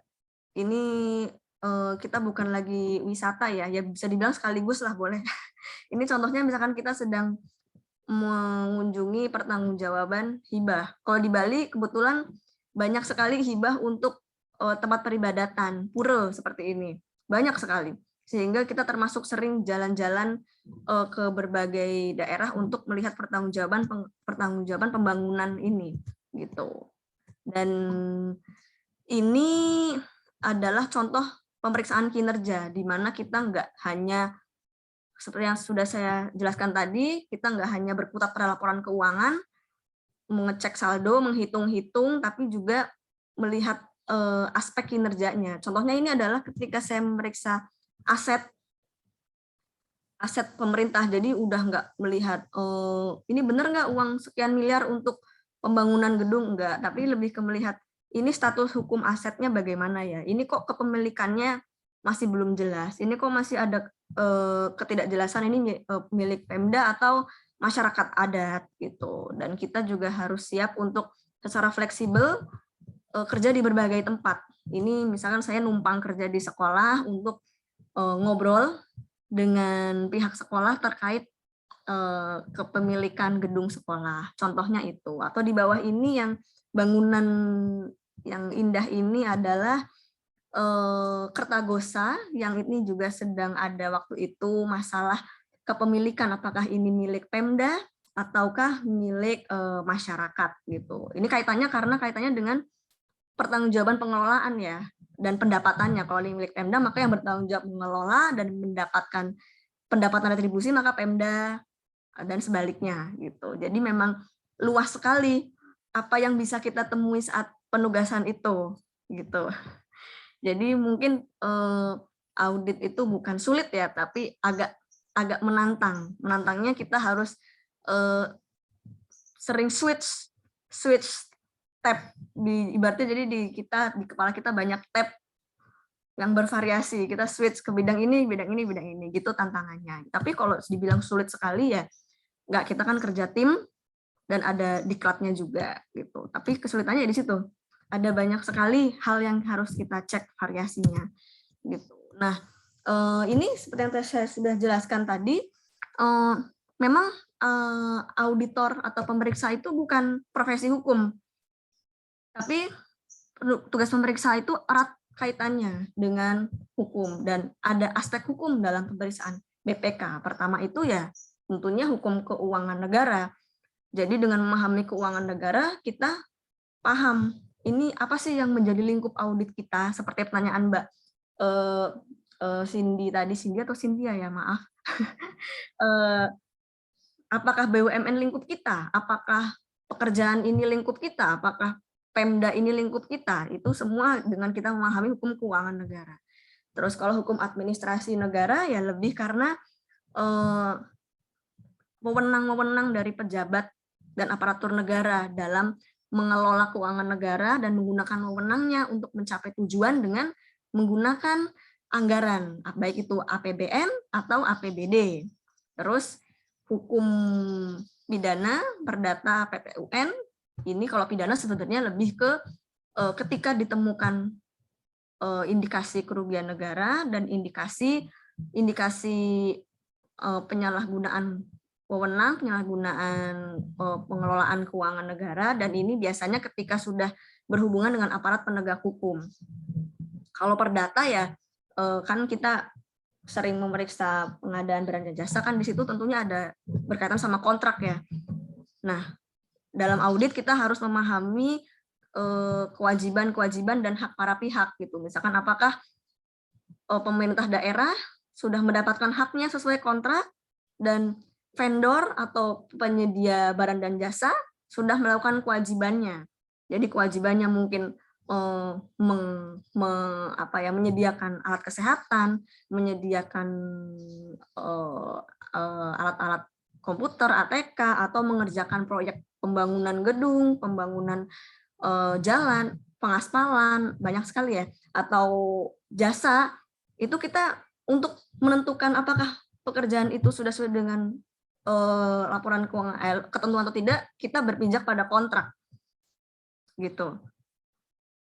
kita bukan lagi wisata ya bisa dibilang sekaligus lah boleh. Ini contohnya misalkan kita sedang mengunjungi pertanggungjawaban hibah. Kalau di Bali kebetulan banyak sekali hibah untuk tempat peribadatan, pura seperti ini. Banyak sekali. Sehingga kita termasuk sering jalan-jalan ke berbagai daerah untuk melihat pertanggungjawaban pembangunan ini gitu. Dan ini adalah contoh pemeriksaan kinerja di mana kita nggak hanya seperti yang sudah saya jelaskan tadi, kita nggak hanya berkutat pada laporan keuangan, mengecek saldo, menghitung-hitung, tapi juga melihat aspek kinerjanya. Contohnya ini adalah ketika saya memeriksa aset pemerintah, jadi udah nggak melihat ini benar nggak uang sekian miliar untuk pembangunan gedung, enggak, tapi lebih ke melihat ini status hukum asetnya bagaimana ya, ini kok kepemilikannya masih belum jelas, ini kok masih ada ketidakjelasan ini milik Pemda atau masyarakat adat gitu. Dan kita juga harus siap untuk secara fleksibel kerja di berbagai tempat. Ini misalkan saya numpang kerja di sekolah untuk ngobrol dengan pihak sekolah terkait kepemilikan gedung sekolah. Contohnya itu. Atau di bawah ini yang bangunan yang indah ini adalah Kertagosa, yang ini juga sedang ada waktu itu masalah kepemilikan, apakah ini milik Pemda ataukah milik masyarakat gitu. Ini kaitannya dengan pertanggungjawaban pengelolaan ya dan pendapatannya. Kalau ini milik Pemda maka yang bertanggung jawab mengelola dan mendapatkan pendapatan retribusi maka Pemda dan sebaliknya gitu. Jadi memang luas sekali apa yang bisa kita temui saat penugasan itu gitu. Jadi mungkin audit itu bukan sulit ya, tapi agak menantang. Menantangnya kita harus sering switch tab. Ibaratnya jadi di kepala kita banyak tab yang bervariasi. Kita switch ke bidang ini, gitu tantangannya. Tapi kalau dibilang sulit sekali ya, kita kan kerja tim dan ada diklatnya juga gitu. Tapi kesulitannya di situ. Ada banyak sekali hal yang harus kita cek variasinya gitu. Nah, ini seperti yang saya sudah jelaskan tadi, memang auditor atau pemeriksa itu bukan profesi hukum, tapi tugas pemeriksa itu erat kaitannya dengan hukum dan ada aspek hukum dalam pemeriksaan BPK. Pertama itu ya tentunya hukum keuangan negara. Jadi dengan memahami keuangan negara kita paham ini apa sih yang menjadi lingkup audit kita, seperti pertanyaan Mbak Cindy tadi, Cindy atau Cynthia ya, maaf. Apakah BUMN lingkup kita? Apakah pekerjaan ini lingkup kita? Apakah Pemda ini lingkup kita? Itu semua dengan kita memahami hukum keuangan negara. Terus kalau hukum administrasi negara ya lebih karena wewenang-wewenang dari pejabat dan aparatur negara dalam mengelola keuangan negara dan menggunakan wewenangnya untuk mencapai tujuan dengan menggunakan anggaran, baik itu APBN atau APBD. Terus hukum pidana perdata PPUN, ini kalau pidana sebenarnya lebih ke ketika ditemukan indikasi kerugian negara dan indikasi penyalahgunaan wewenang, penyalahgunaan pengelolaan keuangan negara, dan ini biasanya ketika sudah berhubungan dengan aparat penegak hukum. Kalau perdata ya kan kita sering memeriksa pengadaan barang dan jasa, kan di situ tentunya ada berkaitan sama kontrak ya. Nah, dalam audit kita harus memahami kewajiban-kewajiban dan hak para pihak gitu. Misalkan apakah pemerintah daerah sudah mendapatkan haknya sesuai kontrak dan vendor atau penyedia barang dan jasa sudah melakukan kewajibannya. Jadi kewajibannya mungkin menyediakan alat kesehatan, menyediakan alat-alat komputer, ATK, atau mengerjakan proyek pembangunan gedung, pembangunan jalan, pengaspalan, banyak sekali ya, atau jasa, itu kita untuk menentukan apakah pekerjaan itu sudah sesuai dengan laporan keuangan ketentuan atau tidak, kita berpijak pada kontrak gitu.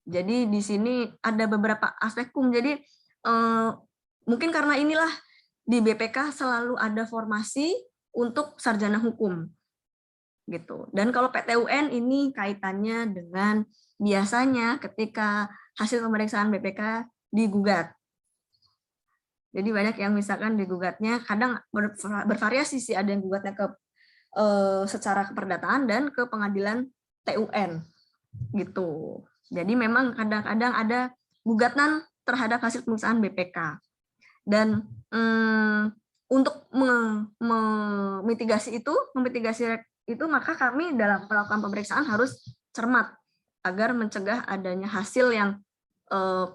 Jadi di sini ada beberapa aspek hukum. Jadi mungkin karena inilah di BPK selalu ada formasi untuk sarjana hukum gitu. Dan kalau PTUN ini kaitannya dengan biasanya ketika hasil pemeriksaan BPK digugat. Jadi banyak yang misalkan digugatnya kadang bervariasi sih, ada yang gugatnya ke secara keperdataan dan ke pengadilan TUN gitu. Jadi memang kadang-kadang ada gugatan terhadap hasil pemeriksaan BPK. Dan untuk memitigasi itu maka kami dalam melakukan pemeriksaan harus cermat agar mencegah adanya hasil yang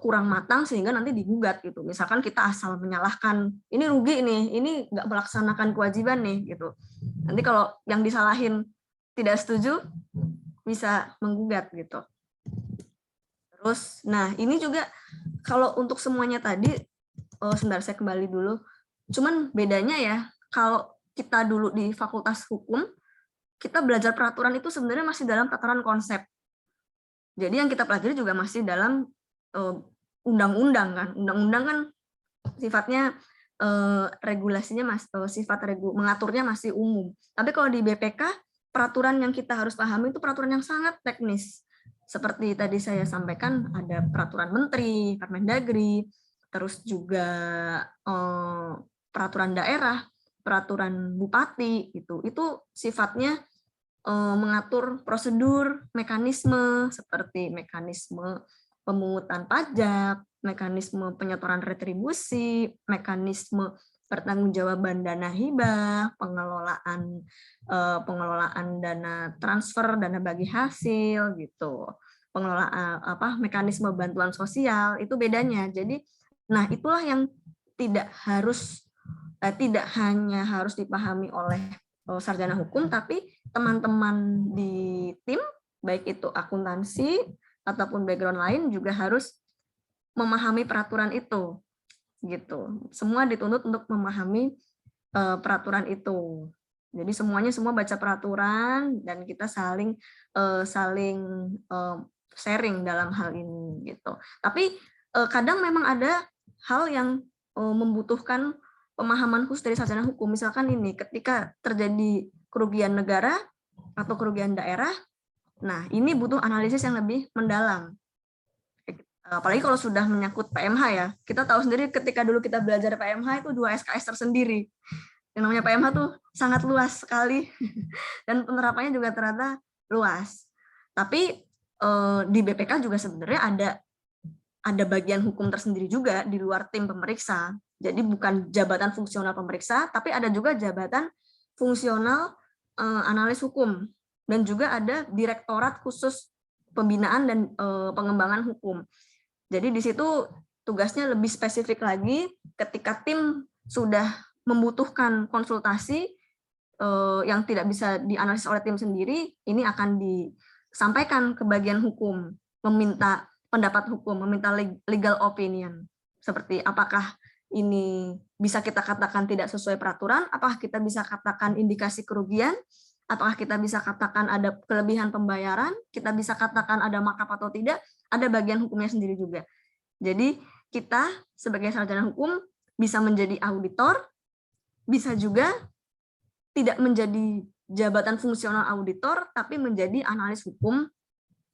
kurang matang sehingga nanti digugat gitu. Misalkan kita asal menyalahkan, ini rugi nih, ini nggak melaksanakan kewajiban nih gitu. Nanti kalau yang disalahin tidak setuju bisa menggugat gitu. Terus, nah ini juga kalau untuk semuanya tadi, sebentar saya kembali dulu. Cuman bedanya ya, kalau kita dulu di Fakultas Hukum, kita belajar peraturan itu sebenarnya masih dalam tataran konsep. Jadi yang kita pelajari juga masih dalam undang-undang kan. Undang-undang kan sifatnya regulasinya mengaturnya masih umum. Tapi kalau di BPK, peraturan yang kita harus pahami itu peraturan yang sangat teknis. Seperti tadi saya sampaikan, ada peraturan menteri, Permendagri, terus juga peraturan daerah, peraturan bupati, itu sifatnya mengatur prosedur, mekanisme, seperti mekanisme pemungutan pajak, mekanisme penyetoran retribusi, mekanisme pertanggungjawaban dana hibah, pengelolaan dana transfer, dana bagi hasil gitu. Pengelolaan mekanisme bantuan sosial itu bedanya. Jadi nah itulah yang tidak hanya harus dipahami oleh sarjana hukum, tapi teman-teman di tim baik itu akuntansi ataupun background lain juga harus memahami peraturan itu gitu. Semua dituntut untuk memahami peraturan itu. Jadi semua baca peraturan dan kita saling sharing dalam hal ini gitu. Tapi kadang memang ada hal yang membutuhkan pemahaman khusus dari sarjana hukum. Misalkan ini ketika terjadi kerugian negara atau kerugian daerah, nah ini butuh analisis yang lebih mendalam. Apalagi kalau sudah menyangkut PMH ya. Kita tahu sendiri ketika dulu kita belajar PMH itu 2 SKS tersendiri. Yang namanya PMH tuh sangat luas sekali dan penerapannya juga ternyata luas. Tapi di BPK juga sebenarnya ada bagian hukum tersendiri juga di luar tim pemeriksa. Jadi bukan jabatan fungsional pemeriksa, tapi ada juga jabatan fungsional analis hukum. Dan juga ada direktorat khusus pembinaan dan pengembangan hukum. Jadi di situ tugasnya lebih spesifik lagi ketika tim sudah membutuhkan konsultasi yang tidak bisa dianalisis oleh tim sendiri, ini akan disampaikan ke bagian hukum, meminta pendapat hukum, meminta legal opinion. Seperti apakah ini bisa kita katakan tidak sesuai peraturan, apakah kita bisa katakan indikasi kerugian, apakah kita bisa katakan ada kelebihan pembayaran, kita bisa katakan ada markup atau tidak, ada bagian hukumnya sendiri juga. Jadi kita sebagai sarjana hukum bisa menjadi auditor, bisa juga tidak menjadi jabatan fungsional auditor, tapi menjadi analis hukum,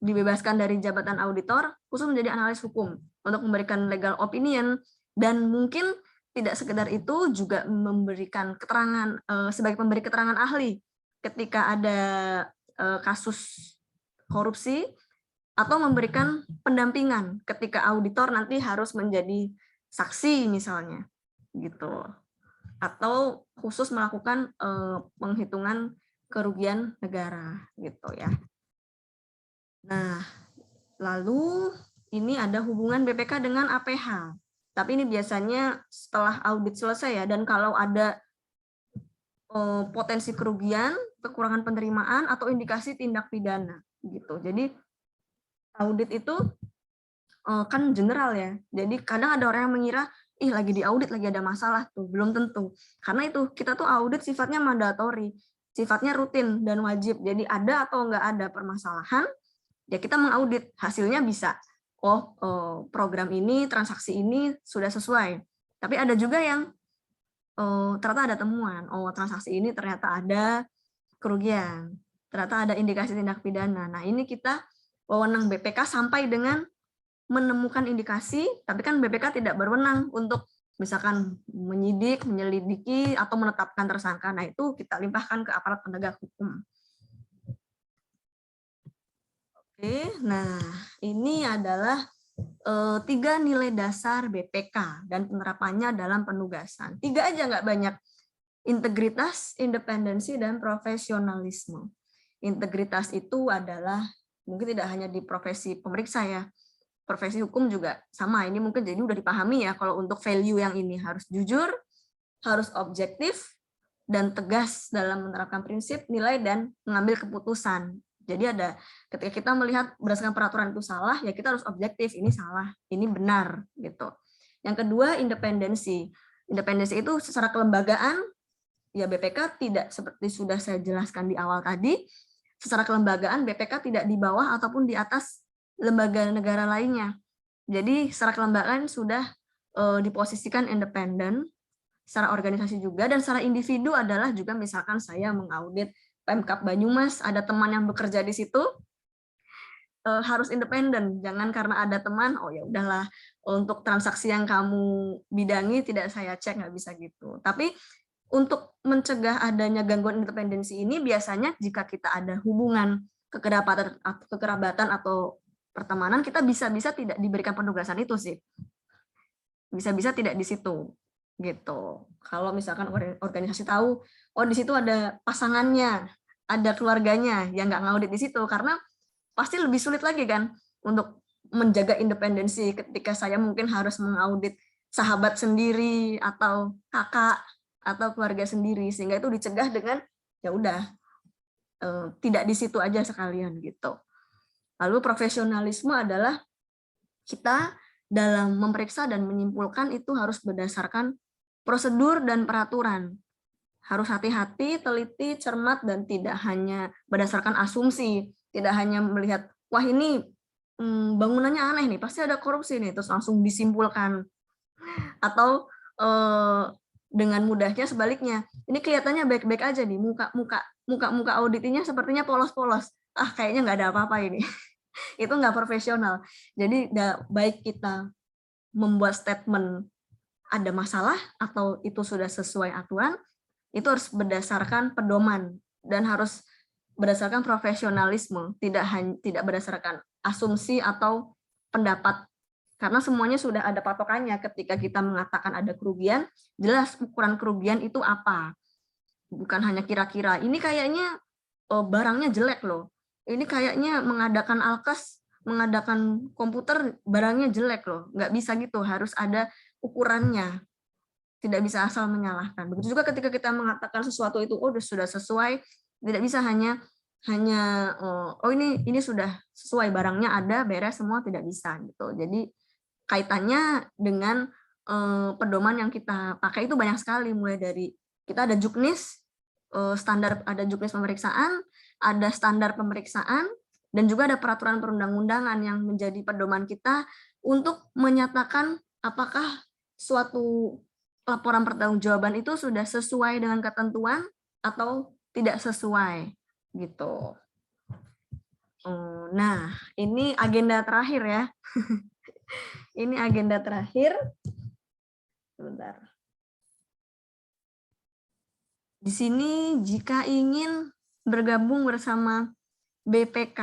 dibebaskan dari jabatan auditor, khusus menjadi analis hukum, untuk memberikan legal opinion, dan mungkin tidak sekedar itu, juga memberikan keterangan, sebagai pemberi keterangan ahli, ketika ada kasus korupsi, atau memberikan pendampingan ketika auditor nanti harus menjadi saksi misalnya, gitu. Atau khusus melakukan penghitungan kerugian negara, gitu ya. Nah, lalu ini ada hubungan BPK dengan APH. Tapi ini biasanya setelah audit selesai ya, dan kalau ada potensi kerugian, kekurangan penerimaan, atau indikasi tindak pidana gitu. Jadi audit itu kan general ya. Jadi kadang ada orang yang mengira ih lagi diaudit, lagi ada masalah tuh, belum tentu. Karena itu kita tuh audit sifatnya mandatori, sifatnya rutin dan wajib. Jadi ada atau nggak ada permasalahan, ya kita mengaudit, hasilnya bisa, oh program ini, transaksi ini sudah sesuai. Tapi ada juga yang ternyata ada temuan, oh transaksi ini ternyata ada kerugian, ternyata ada indikasi tindak pidana. Nah ini kita wewenang BPK sampai dengan menemukan indikasi, tapi kan BPK tidak berwenang untuk misalkan menyidik, menyelidiki, atau menetapkan tersangka. Nah itu kita limpahkan ke aparat penegak hukum. Oke, nah ini adalah 3 nilai dasar BPK dan penerapannya dalam penugasan. 3 aja nggak banyak. Integritas, independensi, dan profesionalisme. Integritas itu adalah mungkin tidak hanya di profesi pemeriksa ya, profesi hukum juga sama. Ini mungkin jadi udah dipahami ya, kalau untuk value yang ini harus jujur, harus objektif, dan tegas dalam menerapkan prinsip, nilai, dan mengambil keputusan. Jadi ada ketika kita melihat berdasarkan peraturan itu salah, ya kita harus objektif, ini salah, ini benar gitu. Yang kedua, independensi. Independensi itu secara kelembagaan, ya BPK tidak seperti sudah saya jelaskan di awal tadi, secara kelembagaan BPK tidak di bawah ataupun di atas lembaga negara lainnya. Jadi secara kelembagaan sudah diposisikan independen, secara organisasi juga, dan secara individu adalah juga misalkan saya mengaudit Pemkab Banyumas, ada teman yang bekerja di situ, harus independen, jangan karena ada teman, oh ya udahlah untuk transaksi yang kamu bidangi tidak saya cek, nggak bisa gitu. Tapi untuk mencegah adanya gangguan independensi ini biasanya jika kita ada hubungan kekerabatan atau pertemanan, kita bisa-bisa tidak diberikan penugasan itu sih. Bisa-bisa tidak di situ gitu. Kalau misalkan organisasi tahu, oh di situ ada pasangannya, ada keluarganya, yang nggak ngaudit di situ, karena pasti lebih sulit lagi kan untuk menjaga independensi ketika saya mungkin harus mengaudit sahabat sendiri atau kakak atau keluarga sendiri, sehingga itu dicegah dengan ya udah tidak di situ aja sekalian gitu. Lalu profesionalisme adalah kita dalam memeriksa dan menyimpulkan itu harus berdasarkan prosedur dan peraturan. Harus hati-hati, teliti, cermat, dan tidak hanya berdasarkan asumsi, tidak hanya melihat wah ini bangunannya aneh nih, pasti ada korupsi nih, terus langsung disimpulkan. Atau dengan mudahnya sebaliknya, ini kelihatannya baik-baik aja nih, muka auditnya sepertinya polos-polos, kayaknya nggak ada apa-apa ini. Itu nggak profesional. Jadi baik kita membuat statement ada masalah atau itu sudah sesuai aturan, itu harus berdasarkan pedoman dan harus berdasarkan profesionalisme, tidak berdasarkan asumsi atau pendapat. Karena semuanya sudah ada patokannya. Ketika kita mengatakan ada kerugian, jelas ukuran kerugian itu apa. Bukan hanya kira-kira, ini kayaknya barangnya jelek loh. Ini kayaknya mengadakan alkes, mengadakan komputer, barangnya jelek loh. Nggak bisa gitu, harus ada ukurannya. Tidak bisa asal menyalahkan. Begitu juga ketika kita mengatakan sesuatu itu sudah sesuai, tidak bisa hanya ini sudah sesuai, barangnya ada, beres semua, tidak bisa gitu. Jadi kaitannya dengan pedoman yang kita pakai itu banyak sekali, mulai dari kita ada juknis, standar, ada juknis pemeriksaan, ada standar pemeriksaan, dan juga ada peraturan perundang-undangan yang menjadi pedoman kita untuk menyatakan apakah suatu laporan pertanggungjawaban itu sudah sesuai dengan ketentuan atau tidak sesuai gitu. Nah, ini agenda terakhir ya. Ini agenda terakhir. Sebentar. Di sini jika ingin bergabung bersama BPK,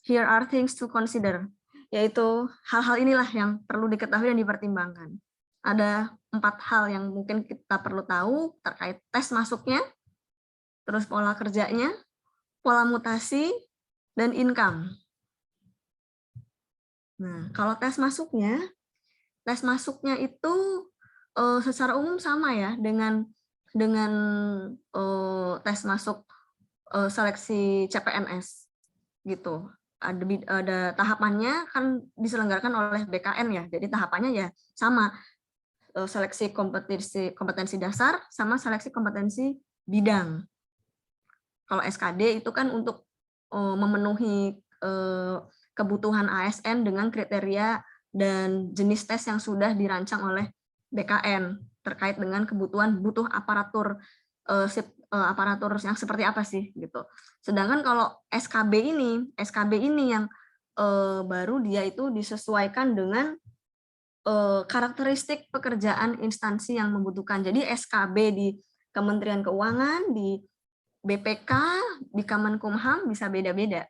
here are things to consider, yaitu hal-hal inilah yang perlu diketahui dan dipertimbangkan. Ada 4 hal yang mungkin kita perlu tahu terkait tes masuknya, terus pola kerjanya, pola mutasi, dan income. Nah, kalau tes masuknya itu secara umum sama ya dengan tes masuk seleksi CPNS gitu. Ada tahapannya kan diselenggarakan oleh BKN ya, jadi tahapannya ya sama. seleksi kompetensi dasar sama seleksi kompetensi bidang. Kalau SKD itu kan untuk memenuhi kebutuhan ASN dengan kriteria dan jenis tes yang sudah dirancang oleh BKN terkait dengan kebutuhan butuh aparatur aparatur yang seperti apa sih gitu. Sedangkan kalau SKB ini yang baru dia itu disesuaikan dengan karakteristik pekerjaan instansi yang membutuhkan. Jadi SKB di Kementerian Keuangan, di BPK, di Kemenkumham bisa beda-beda.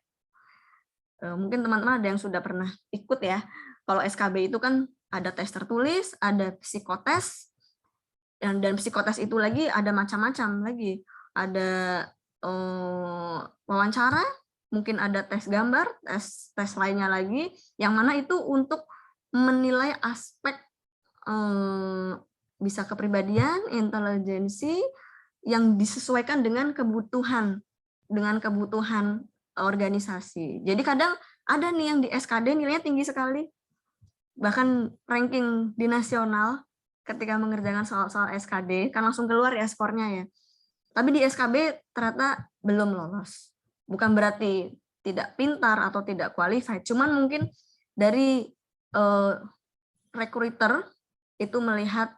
Mungkin teman-teman ada yang sudah pernah ikut ya. Kalau SKB itu kan ada tes tertulis, ada psikotes, dan psikotes itu lagi ada macam-macam lagi. Ada wawancara, mungkin ada tes gambar, tes lainnya lagi, yang mana itu untuk menilai aspek bisa kepribadian, intelijensi yang disesuaikan dengan kebutuhan organisasi. Jadi kadang ada nih yang di SKD nilainya tinggi sekali, bahkan ranking di nasional ketika mengerjakan soal-soal SKD, kan langsung keluar ya skornya ya. Tapi di SKB ternyata belum lolos. Bukan berarti tidak pintar atau tidak qualified, cuman mungkin dari recruiter itu melihat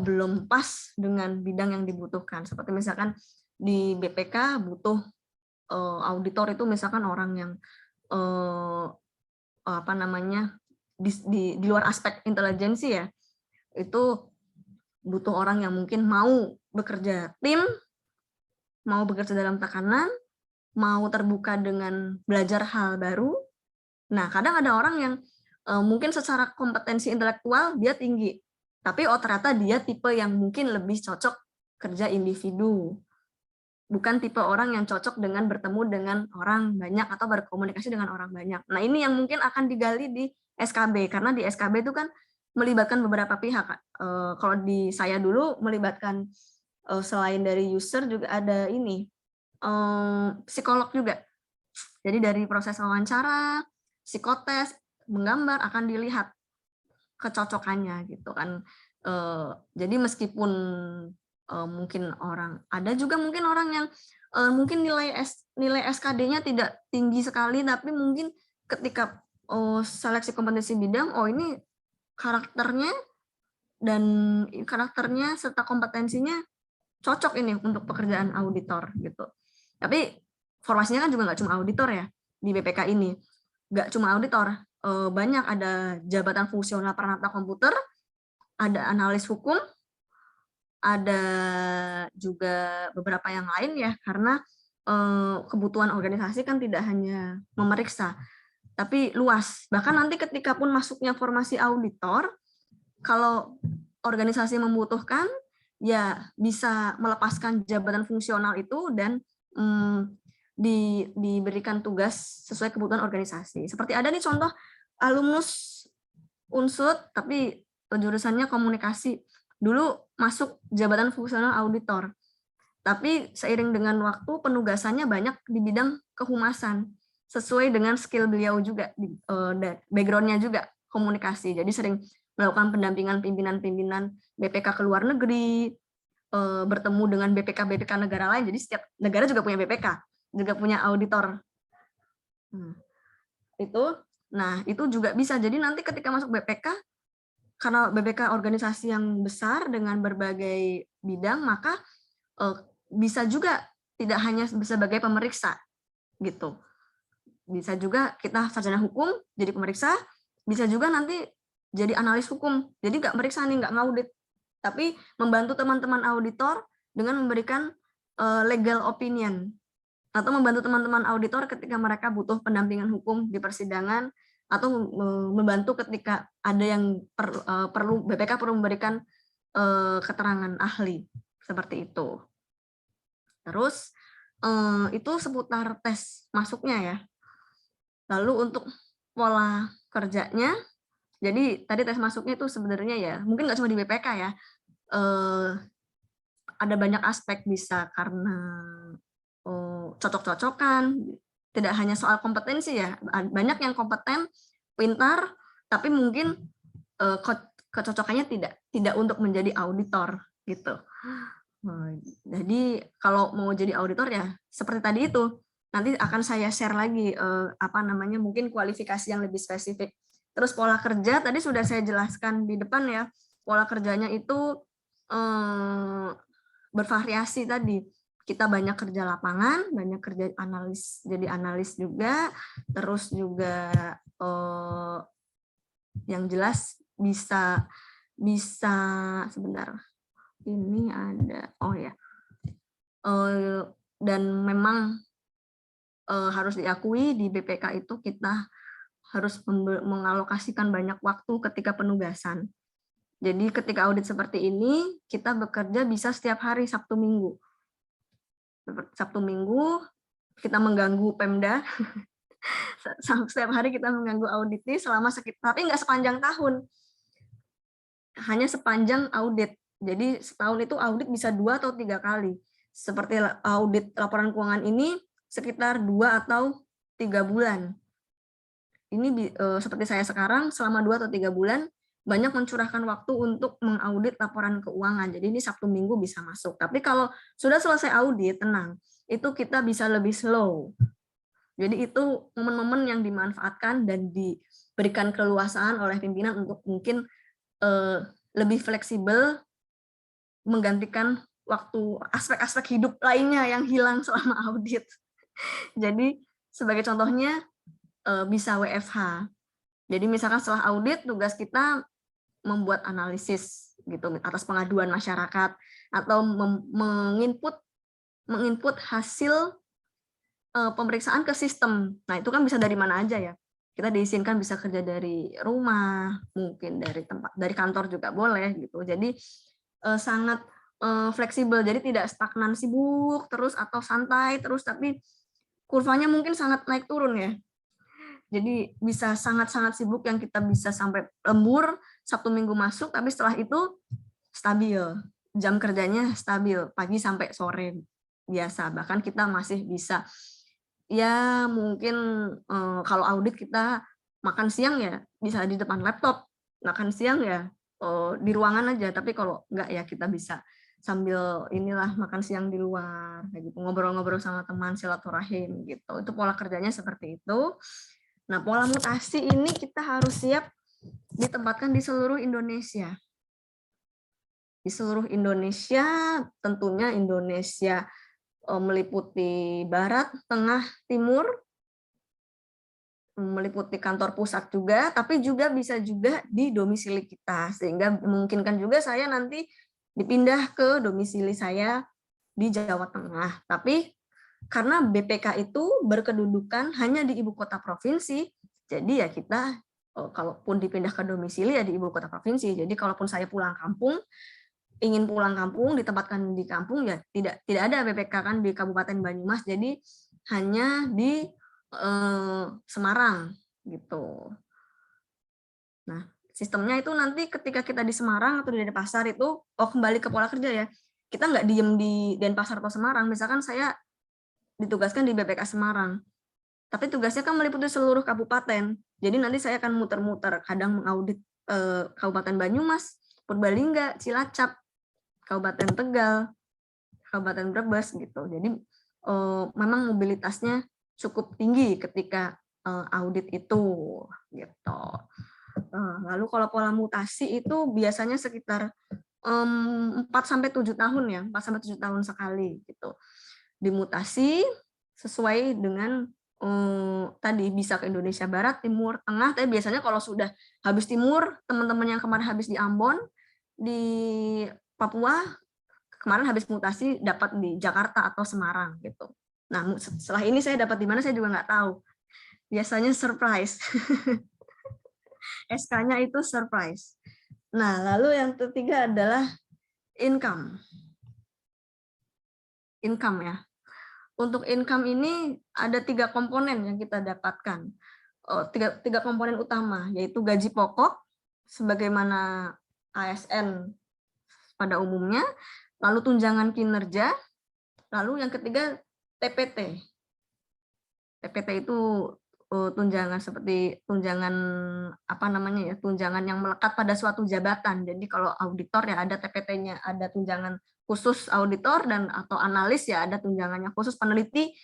belum pas dengan bidang yang dibutuhkan. Seperti misalkan di BPK butuh auditor itu misalkan orang yang di luar aspek intelijensi ya, itu butuh orang yang mungkin mau bekerja tim, mau bekerja dalam tekanan, mau terbuka dengan belajar hal baru. Nah, kadang ada orang yang mungkin secara kompetensi intelektual dia tinggi, tapi ternyata dia tipe yang mungkin lebih cocok kerja individu. Bukan tipe orang yang cocok dengan bertemu dengan orang banyak atau berkomunikasi dengan orang banyak. Nah, ini yang mungkin akan digali di SKB, karena di SKB itu kan melibatkan beberapa pihak. Kalau di saya dulu melibatkan selain dari user juga ada ini, psikolog juga. Jadi dari proses wawancara, psikotes, menggambar akan dilihat kecocokannya gitu kan. Jadi meskipun mungkin ada juga mungkin orang yang mungkin nilai SKD-nya tidak tinggi sekali, tapi mungkin ketika seleksi kompetensi bidang, ini karakternya serta kompetensinya cocok ini untuk pekerjaan auditor gitu. Tapi formasinya kan juga nggak cuma auditor ya di BPK ini, nggak cuma auditor, banyak ada jabatan fungsional peranata komputer, ada analis hukum, ada juga beberapa yang lain ya, karena kebutuhan organisasi kan tidak hanya memeriksa, tapi luas. Bahkan nanti ketika pun masuknya formasi auditor, kalau organisasi membutuhkan, ya bisa melepaskan jabatan fungsional itu dan diberikan tugas sesuai kebutuhan organisasi. Seperti ada nih contoh alumnus UNSUD, tapi jurusannya komunikasi. Dulu masuk jabatan fungsional auditor, tapi seiring dengan waktu penugasannya banyak di bidang kehumasan, sesuai dengan skill beliau juga, background-nya juga komunikasi. Jadi sering melakukan pendampingan pimpinan-pimpinan BPK ke luar negeri, bertemu dengan BPK negara lain. Jadi setiap negara juga punya BPK, juga punya auditor. Itu juga bisa. Jadi nanti ketika masuk BPK, karena BPK organisasi yang besar dengan berbagai bidang, maka bisa juga tidak hanya sebagai pemeriksa gitu. Bisa juga kita sarjana hukum jadi pemeriksa, bisa juga nanti jadi analis hukum. Jadi nggak meriksa nih, nggak ngaudit, tapi membantu teman-teman auditor dengan memberikan legal opinion, atau membantu teman-teman auditor ketika mereka butuh pendampingan hukum di persidangan, atau membantu ketika ada yang perlu BPK perlu memberikan keterangan ahli seperti itu. Terus itu seputar tes masuknya ya. Lalu untuk pola kerjanya, jadi tadi tes masuknya itu sebenarnya ya mungkin nggak cuma di BPK ya, ada banyak aspek, bisa karena cocok-cocokan, tidak hanya soal kompetensi ya, banyak yang kompeten, pintar, tapi mungkin kecocokannya tidak untuk menjadi auditor gitu. Jadi kalau mau jadi auditor ya seperti tadi itu, nanti akan saya share lagi mungkin kualifikasi yang lebih spesifik. Terus pola kerja tadi sudah saya jelaskan di depan ya. Pola kerjanya itu bervariasi tadi. Kita banyak kerja lapangan, banyak kerja analis, jadi analis juga, terus juga yang jelas bisa sebentar. Ini ada, dan memang harus diakui di BPK itu kita harus mengalokasikan banyak waktu ketika penugasan. Jadi ketika audit seperti ini, kita bekerja bisa setiap hari Sabtu Minggu. Sabtu Minggu kita mengganggu Pemda. Setiap hari kita mengganggu auditi selama tapi nggak sepanjang tahun. Hanya sepanjang audit. Jadi setahun itu audit bisa 2 atau 3 kali. Seperti audit laporan keuangan ini sekitar 2 atau 3 bulan. Ini seperti saya sekarang selama 2 atau 3 bulan banyak mencurahkan waktu untuk mengaudit laporan keuangan. Jadi ini Sabtu Minggu bisa masuk. Tapi kalau sudah selesai audit, tenang, itu kita bisa lebih slow. Jadi itu momen-momen yang dimanfaatkan dan diberikan keleluasaan oleh pimpinan untuk mungkin lebih fleksibel menggantikan waktu aspek-aspek hidup lainnya yang hilang selama audit. Jadi sebagai contohnya bisa WFH. Jadi misalkan setelah audit tugas kita membuat analisis gitu atas pengaduan masyarakat atau menginput hasil pemeriksaan ke sistem. Nah, itu kan bisa dari mana aja ya. Kita diizinkan bisa kerja dari rumah, mungkin dari kantor juga boleh gitu. Jadi sangat fleksibel. Jadi tidak stagnan sibuk terus atau santai terus, tapi kurvanya mungkin sangat naik turun ya. Jadi bisa sangat-sangat sibuk yang kita bisa sampai lembur, Sabtu Minggu masuk, tapi setelah itu stabil. Jam kerjanya stabil, pagi sampai sore biasa. Bahkan kita masih bisa, ya mungkin kalau audit kita makan siang ya bisa di depan laptop, makan siang ya di ruangan aja. Tapi kalau enggak ya kita bisa sambil makan siang di luar, kayak gitu, ngobrol-ngobrol sama teman, silaturahim gitu. Itu pola kerjanya seperti itu. Nah, pola mutasi ini kita harus siap ditempatkan di seluruh Indonesia. Di seluruh Indonesia, tentunya Indonesia meliputi Barat, Tengah, Timur, meliputi kantor pusat juga, tapi juga bisa juga di domisili kita, sehingga memungkinkan juga saya nanti dipindah ke domisili saya di Jawa Tengah. Tapi karena BPK itu berkedudukan hanya di ibu kota provinsi, jadi ya kita kalaupun dipindah ke domisili ya di ibu kota provinsi. Jadi kalaupun saya pulang kampung, ingin pulang kampung, ditempatkan di kampung ya tidak ada BPK kan di Kabupaten Banyumas, jadi hanya di Semarang gitu. Nah, sistemnya itu nanti ketika kita di Semarang atau di Denpasar itu, kembali ke pola kerja ya, kita nggak diem di Denpasar atau Semarang. Misalkan saya ditugaskan di BPK Semarang, tapi tugasnya kan meliputi seluruh kabupaten. Jadi nanti saya akan muter-muter, kadang mengaudit Kabupaten Banyumas, Purbalingga, Cilacap, Kabupaten Tegal, Kabupaten Brebes gitu. Jadi memang mobilitasnya cukup tinggi ketika audit itu gitu. Lalu kalau pola mutasi itu biasanya sekitar 4 sampai 7 tahun ya, 4 sampai 7 tahun sekali gitu. Dimutasi sesuai dengan tadi bisa ke Indonesia Barat, Timur, Tengah, tapi biasanya kalau sudah habis Timur, teman-teman yang kemarin habis di Ambon, di Papua, kemarin habis mutasi dapat di Jakarta atau Semarang gitu. Nah, setelah ini saya dapat di mana saya juga nggak tahu. Biasanya surprise. SK-nya itu surprise. Nah, lalu yang ketiga adalah income. Income ya. Untuk income ini ada 3 komponen yang kita dapatkan. Tiga komponen utama, yaitu gaji pokok, sebagaimana ASN pada umumnya, lalu tunjangan kinerja, lalu yang ketiga TPT. TPT itu tunjangan seperti tunjangan apa namanya ya, tunjangan yang melekat pada suatu jabatan. Jadi kalau auditor ya ada TPT-nya, ada tunjangan khusus auditor, dan atau analis ya ada tunjangannya khusus, peneliti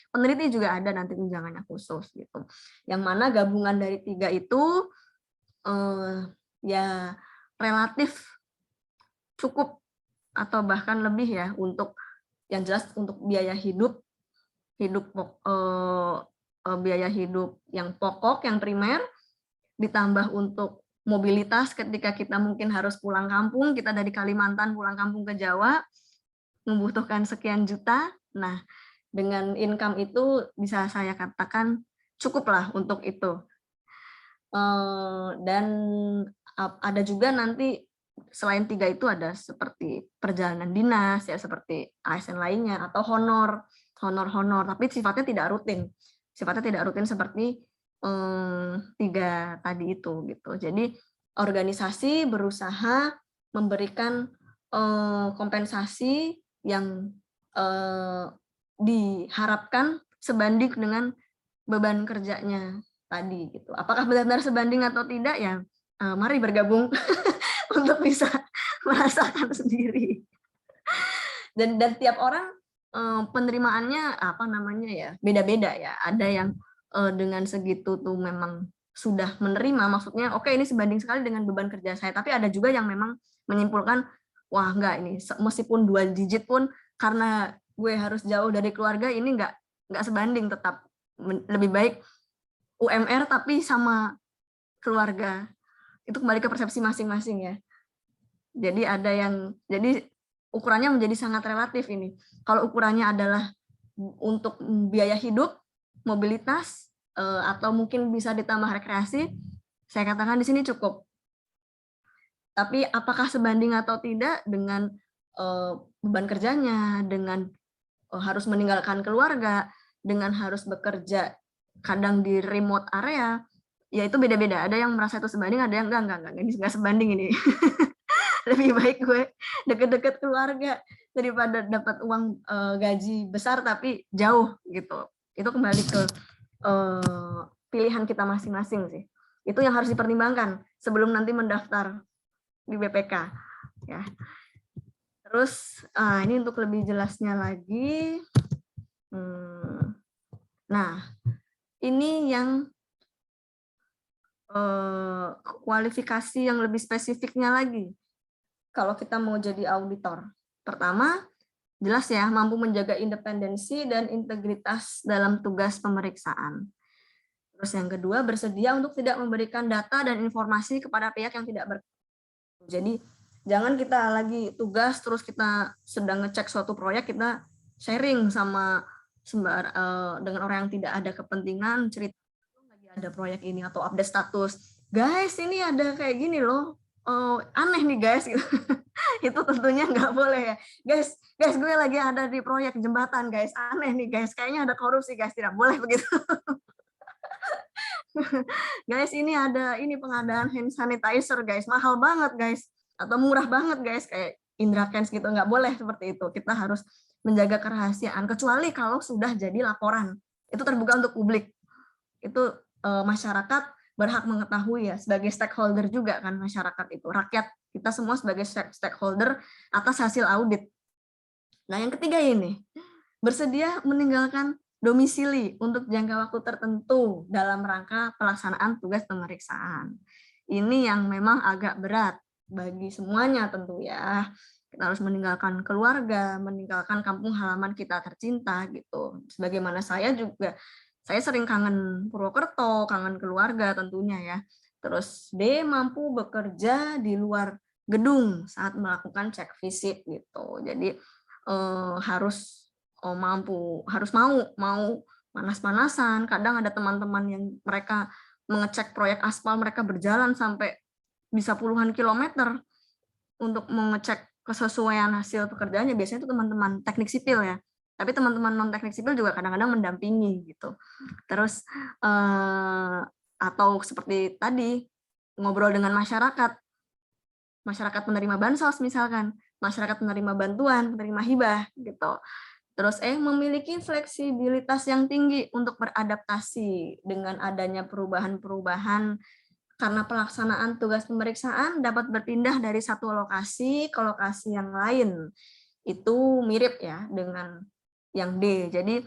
juga ada nanti tunjangannya khusus gitu. Yang mana gabungan dari 3 itu ya relatif cukup atau bahkan lebih ya untuk yang jelas untuk biaya hidup biaya hidup yang pokok, yang primer, ditambah untuk mobilitas ketika kita mungkin harus pulang kampung, kita dari Kalimantan pulang kampung ke Jawa, membutuhkan sekian juta. Nah, dengan income itu bisa saya katakan cukuplah untuk itu. Dan ada juga nanti selain 3 itu ada seperti perjalanan dinas ya, seperti ASN lainnya, atau honor, tapi sifatnya tidak rutin. Seperti 3 tadi itu gitu. Jadi organisasi berusaha memberikan kompensasi yang diharapkan sebanding dengan beban kerjanya tadi gitu. Apakah benar-benar sebanding atau tidak ya? Mari bergabung untuk bisa merasakan sendiri. Dan tiap orang penerimaannya apa namanya ya, beda-beda ya. Ada yang dengan segitu tuh memang sudah menerima, maksudnya oke ini sebanding sekali dengan beban kerja saya, tapi ada juga yang memang menyimpulkan wah enggak, ini meskipun 2 digit pun karena gue harus jauh dari keluarga ini enggak sebanding, tetap lebih baik UMR tapi sama keluarga. Itu kembali ke persepsi masing-masing ya. Jadi ukurannya menjadi sangat relatif ini. Kalau ukurannya adalah untuk biaya hidup, mobilitas, atau mungkin bisa ditambah rekreasi, saya katakan di sini cukup. Tapi apakah sebanding atau tidak dengan beban kerjanya, dengan harus meninggalkan keluarga, dengan harus bekerja kadang di remote area, ya itu beda-beda. Ada yang merasa itu sebanding, ada yang enggak, ini enggak sebanding ini. Lebih baik gue deket-deket keluarga daripada dapat uang gaji besar tapi jauh gitu. Itu kembali ke pilihan kita masing-masing sih. Itu yang harus dipertimbangkan sebelum nanti mendaftar di BPK ya. Terus ini untuk lebih jelasnya lagi, nah ini yang kualifikasi yang lebih spesifiknya lagi. Kalau kita mau jadi auditor, pertama jelas ya mampu menjaga independensi dan integritas dalam tugas pemeriksaan. Terus yang kedua, bersedia untuk tidak memberikan data dan informasi kepada pihak yang tidak berkepentingan. Jadi jangan kita lagi tugas terus kita sedang ngecek suatu proyek, kita sharing sama dengan orang yang tidak ada kepentingan, cerita lagi ada proyek ini atau update status. Guys, ini ada kayak gini loh. Aneh nih guys. Itu tentunya nggak boleh ya. Guys, gue lagi ada di proyek jembatan guys. Aneh nih guys, kayaknya ada korupsi guys. Tidak boleh begitu. Guys, ini ada pengadaan hand sanitizer guys, mahal banget guys, atau murah banget guys, kayak Indra Kents gitu. Nggak boleh seperti itu. Kita harus menjaga kerahasiaan, kecuali kalau sudah jadi laporan. Itu terbuka untuk publik. Itu masyarakat berhak mengetahui ya, sebagai stakeholder juga kan masyarakat itu, rakyat, kita semua sebagai stakeholder atas hasil audit. Nah yang ketiga ini, bersedia meninggalkan domisili untuk jangka waktu tertentu dalam rangka pelaksanaan tugas pemeriksaan. Ini yang memang agak berat bagi semuanya tentu ya. Kita harus meninggalkan keluarga, meninggalkan kampung halaman kita tercinta gitu. Sebagaimana saya juga, saya sering kangen Purwokerto, kangen keluarga tentunya ya. Terus D, mampu bekerja di luar gedung saat melakukan cek visit gitu. Jadi harus mau panas-panasan. Kadang ada teman-teman yang mereka mengecek proyek aspal, mereka berjalan sampai bisa puluhan kilometer untuk mengecek kesesuaian hasil pekerjaannya. Biasanya itu teman-teman teknik sipil ya. Tapi teman-teman non teknik sipil juga kadang-kadang mendampingi gitu. Terus atau seperti tadi ngobrol dengan masyarakat penerima bansos misalkan, masyarakat penerima bantuan, penerima hibah gitu. Terus memiliki fleksibilitas yang tinggi untuk beradaptasi dengan adanya perubahan-perubahan karena pelaksanaan tugas pemeriksaan dapat berpindah dari satu lokasi ke lokasi yang lain. Itu mirip ya dengan yang D. Jadi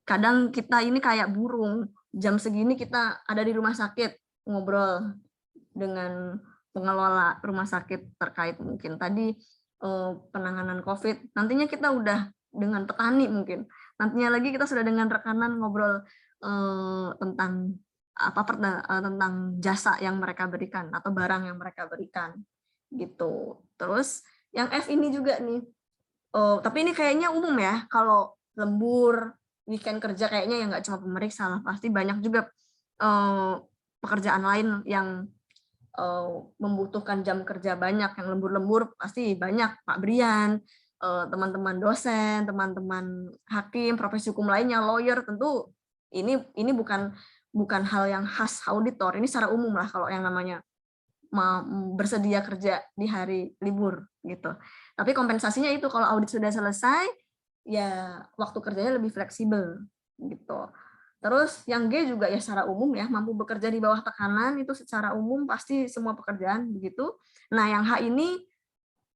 kadang kita ini kayak burung, jam segini kita ada di rumah sakit ngobrol dengan pengelola rumah sakit terkait mungkin tadi penanganan COVID. Nantinya kita udah dengan petani mungkin. Nantinya lagi kita sudah dengan rekanan ngobrol tentang tentang jasa yang mereka berikan atau barang yang mereka berikan gitu. Terus yang F ini juga nih. Tapi ini kayaknya umum ya. Kalau lembur, weekend kerja kayaknya ya nggak cuma pemeriksa lah. Pasti banyak juga pekerjaan lain yang membutuhkan jam kerja banyak, yang lembur-lembur pasti banyak, Pak Brian, teman-teman dosen, teman-teman hakim, profesi hukum lainnya, lawyer, tentu ini bukan hal yang khas auditor, ini secara umum lah kalau yang namanya bersedia kerja di hari libur gitu. Tapi kompensasinya itu kalau audit sudah selesai, ya waktu kerjanya lebih fleksibel gitu. Terus yang G juga ya secara umum ya, mampu bekerja di bawah tekanan, itu secara umum pasti semua pekerjaan begitu. Nah yang H ini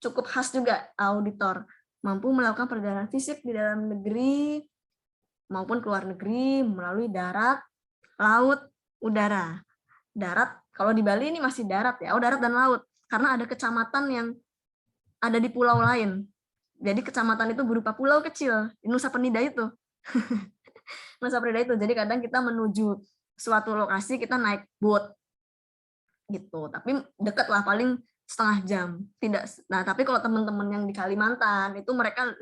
cukup khas juga auditor, mampu melakukan perjalanan fisik di dalam negeri maupun ke luar negeri melalui darat, laut, udara. Darat, kalau di Bali ini masih darat ya, darat dan laut, karena ada kecamatan yang ada di pulau lain. Jadi kecamatan itu berupa pulau kecil, di Nusa Penida itu. Nusa Penida itu. Jadi kadang kita menuju suatu lokasi kita naik boat gitu. Tapi dekat lah, paling setengah jam. Nah, tapi kalau teman-teman yang di Kalimantan itu mereka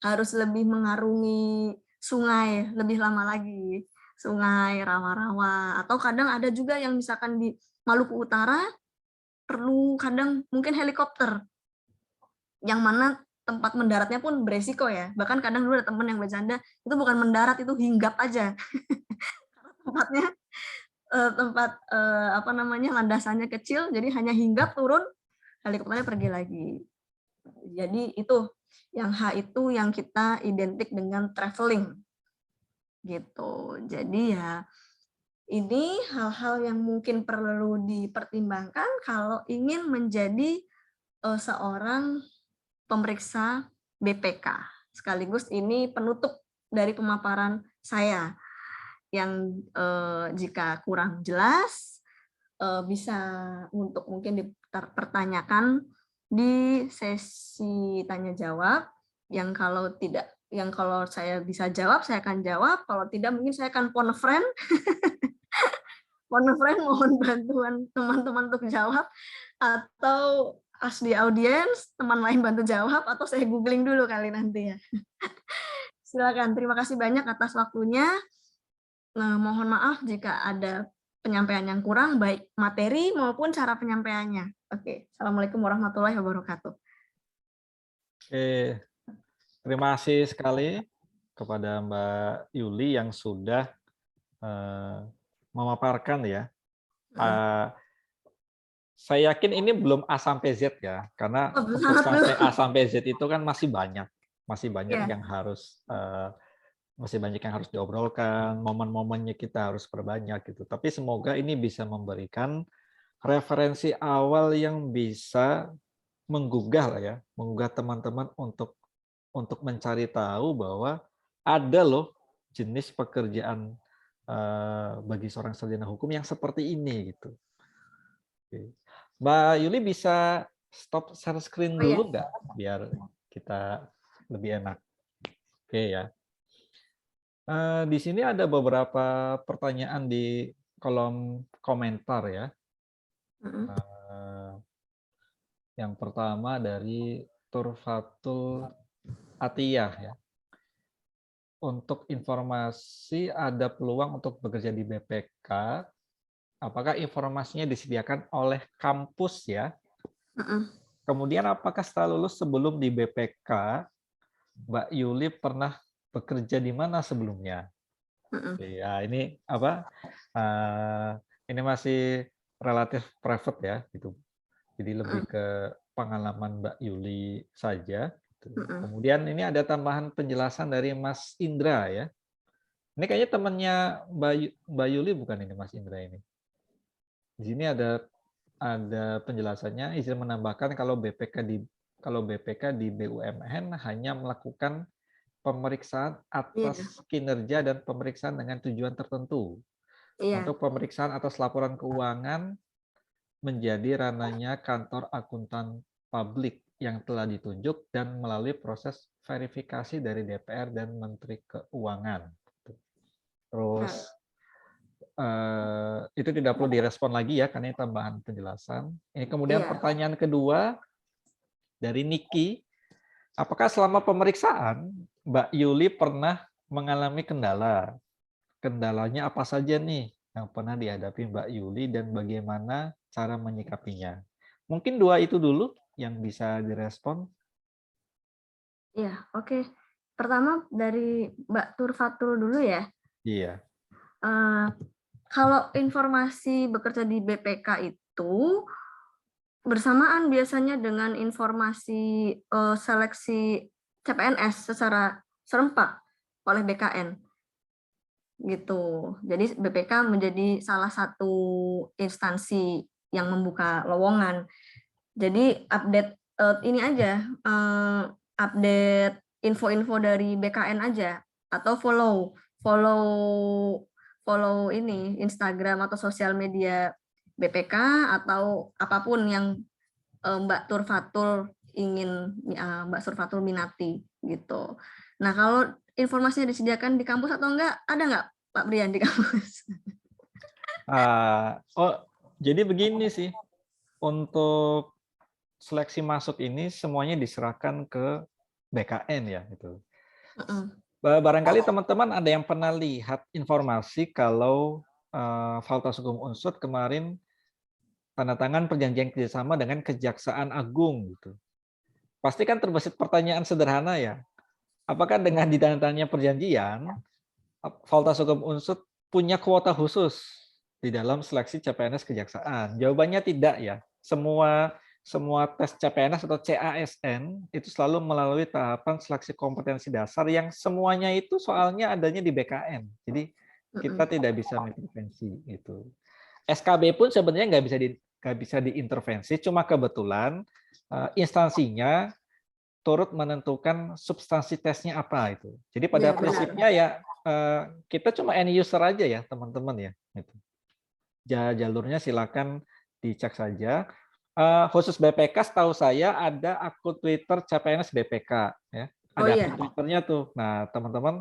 harus lebih mengarungi sungai lebih lama lagi. Sungai, rawa-rawa, atau kadang ada juga yang misalkan di Maluku Utara perlu kadang mungkin helikopter. Yang mana tempat mendaratnya pun beresiko ya. Bahkan kadang dulu ada teman yang bercanda, itu bukan mendarat, itu hinggap aja. Karena tempat landasannya kecil, jadi hanya hinggap turun, helikopternya pergi lagi. Jadi itu yang H itu yang kita identik dengan traveling gitu. Jadi ya ini hal-hal yang mungkin perlu dipertimbangkan kalau ingin menjadi seorang pemeriksa BPK. Sekaligus ini penutup dari pemaparan saya yang jika kurang jelas bisa untuk mungkin dipertanyakan di sesi tanya jawab yang kalau saya bisa jawab saya akan jawab, kalau tidak mungkin saya akan phone a friend mohon bantuan teman-teman untuk jawab, atau di audiens teman lain bantu jawab, atau saya googling dulu kali nanti ya. Silakan, terima kasih banyak atas waktunya. Mohon maaf jika ada penyampaian yang kurang, baik materi maupun cara penyampaiannya. Oke, Assalamualaikum warahmatullahi wabarakatuh. Oke, terima kasih sekali kepada Mbak Yuli yang sudah memaparkan ya. Saya yakin ini belum A sampai Z ya, karena untuk sampai A sampai Z itu kan masih banyak yang harus diobrolkan, momen-momennya kita harus perbanyak gitu. Tapi semoga ini bisa memberikan referensi awal yang bisa menggugah teman-teman untuk mencari tahu bahwa ada loh jenis pekerjaan bagi seorang sarjana hukum yang seperti ini gitu. Mbak Yuli bisa stop share screen dulu nggak biar kita lebih enak. Oke ya. Di sini ada beberapa pertanyaan di kolom komentar ya. Yang pertama dari Turfatul Atiyah ya. Untuk informasi ada peluang untuk bekerja di BPK, apakah informasinya disediakan oleh kampus ya? Kemudian apakah setelah lulus sebelum di BPK, Mbak Yuli pernah bekerja di mana sebelumnya? Ya ini apa? Ini masih relatif private ya, gitu. Jadi lebih ke pengalaman Mbak Yuli saja. gitu. Kemudian ini ada tambahan penjelasan dari Mas Indra ya. Ini kayaknya temannya Mbak Yuli bukan ini Mas Indra ini. Di sini ada penjelasannya, izin menambahkan kalau BPK di BUMN hanya melakukan pemeriksaan atas kinerja dan pemeriksaan dengan tujuan tertentu. Untuk pemeriksaan atas laporan keuangan menjadi ranahnya kantor akuntan publik yang telah ditunjuk dan melalui proses verifikasi dari DPR dan Menteri Keuangan. Terus itu tidak perlu direspon lagi ya, karena ini tambahan penjelasan. Ini kemudian pertanyaan kedua dari Niki, apakah selama pemeriksaan Mbak Yuli pernah mengalami kendala? Kendalanya apa saja nih yang pernah dihadapi Mbak Yuli dan bagaimana cara menyikapinya? Mungkin dua itu dulu yang bisa direspon. Iya, oke. Pertama dari Mbak Turfatul dulu ya. Iya. Kalau informasi bekerja di BPK itu bersamaan biasanya dengan informasi seleksi CPNS secara serempak oleh BKN. Gitu. Jadi BPK menjadi salah satu instansi yang membuka lowongan. Jadi update ini aja, update info-info dari BKN aja, atau follow ini Instagram atau sosial media BPK atau apapun yang Mbak Turfatul ingin Mbak Turfatul minati gitu. Nah, kalau informasinya disediakan di kampus atau enggak, ada enggak Pak Brian di kampus? Jadi begini sih, untuk seleksi masuk ini semuanya diserahkan ke BKN ya gitu. Barangkali teman-teman ada yang pernah lihat informasi kalau Fakultas Hukum Unsur kemarin tanda tangan perjanjian kerjasama dengan Kejaksaan Agung gitu. Pasti kan terbesit pertanyaan sederhana ya. Apakah dengan ditandatangani perjanjian Fakultas Hukum Unsur punya kuota khusus di dalam seleksi CPNS Kejaksaan? Jawabannya tidak ya. Semua tes CPNS atau CASN itu selalu melalui tahapan seleksi kompetensi dasar yang semuanya itu soalnya adanya di BKN. Jadi kita tidak bisa mengintervensi itu. SKB pun sebenarnya nggak bisa diintervensi, cuma kebetulan instansinya turut menentukan substansi tesnya apa itu. Jadi pada prinsipnya ya kita cuma end user aja ya teman-teman ya. Gitu. Jalurnya silakan dicek saja. Khusus BPK setahu saya ada akun Twitter CPNS BPK ya. Ada akun Twitternya tuh. Nah teman-teman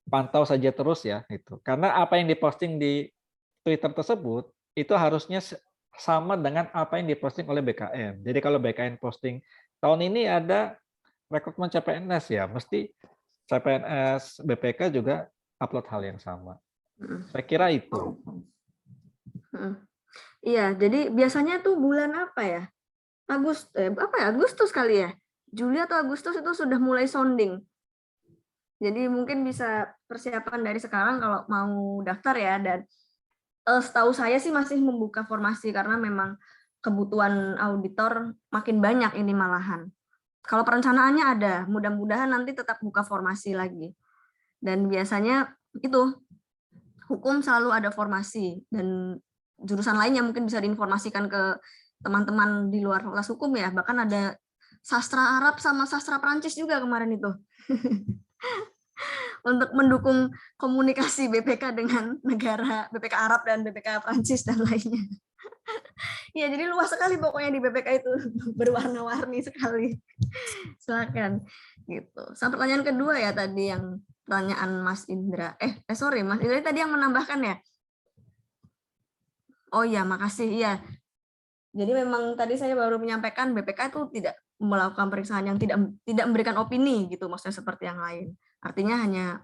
pantau saja terus ya itu. Karena apa yang diposting di Twitter tersebut itu harusnya sama dengan apa yang diposting oleh BKN. Jadi kalau BKN posting tahun ini ada rekrutmen CPNS ya, mesti CPNS BPK juga upload hal yang sama. Saya kira itu. Iya, jadi biasanya tuh bulan apa ya? Agustus kali ya? Juli atau Agustus itu sudah mulai sounding. Jadi mungkin bisa persiapan dari sekarang kalau mau daftar ya. Dan setahu saya sih masih membuka formasi karena memang kebutuhan auditor makin banyak ini malahan. Kalau perencanaannya ada, mudah-mudahan nanti tetap buka formasi lagi. Dan biasanya itu hukum selalu ada formasi dan jurusan lainnya mungkin bisa diinformasikan ke teman-teman di luar fakultas hukum ya. Bahkan ada sastra Arab sama sastra Prancis juga kemarin itu. Untuk mendukung komunikasi BPK dengan negara BPK Arab dan BPK Prancis dan lainnya. Ya, jadi luas sekali pokoknya di BPK itu, berwarna-warni sekali. Silakan gitu. Sampai pertanyaan kedua ya tadi yang pertanyaan Mas Indra. Sorry, Mas Indra tadi yang menambahkan ya. Oh iya, makasih. Iya. Jadi memang tadi saya baru menyampaikan BPK itu tidak melakukan periksaan yang tidak memberikan opini gitu, maksudnya seperti yang lain. Artinya hanya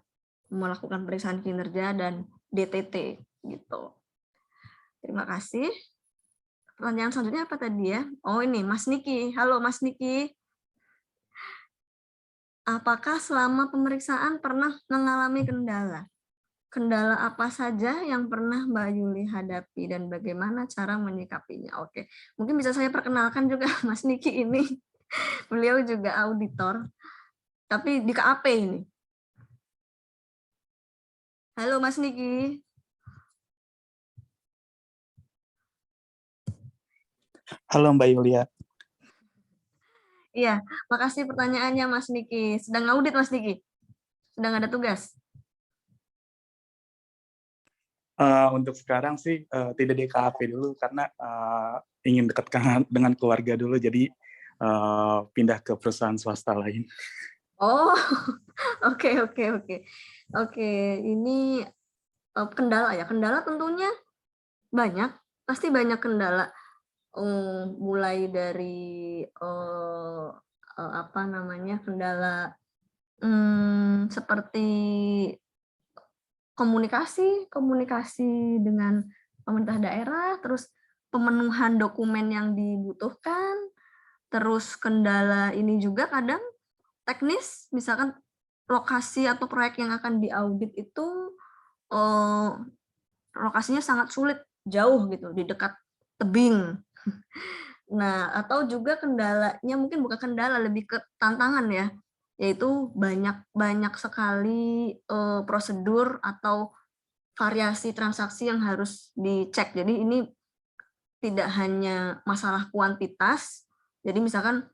melakukan periksaan kinerja dan DTT gitu. Terima kasih. Pertanyaan selanjutnya apa tadi ya? Oh ini Mas Niki. Halo Mas Niki. Apakah selama pemeriksaan pernah mengalami kendala? Kendala apa saja yang pernah Mbak Yuli hadapi dan bagaimana cara menyikapinya? Oke, mungkin bisa saya perkenalkan juga Mas Niki ini. Beliau juga auditor. tapi di KAP ini. Halo Mas Niki. Halo Mbak Yulia. Iya, makasih pertanyaannya Mas Niki. Sedang audit Mas Niki? Sedang ada tugas? Untuk sekarang sih tidak di KAP dulu karena ingin dekat dengan keluarga dulu, jadi pindah ke perusahaan swasta lain. Oh, oke. Ini kendala ya. Kendala tentunya banyak, pasti banyak kendala. Mulai dari kendala seperti komunikasi dengan pemerintah daerah, terus pemenuhan dokumen yang dibutuhkan, terus kendala ini juga kadang teknis, misalkan lokasi atau proyek yang akan diaudit itu lokasinya sangat sulit, jauh gitu, di dekat tebing. Nah, atau juga kendalanya mungkin bukan kendala, lebih ke tantangan ya, yaitu banyak sekali prosedur atau variasi transaksi yang harus dicek. Jadi ini tidak hanya masalah kuantitas, jadi misalkan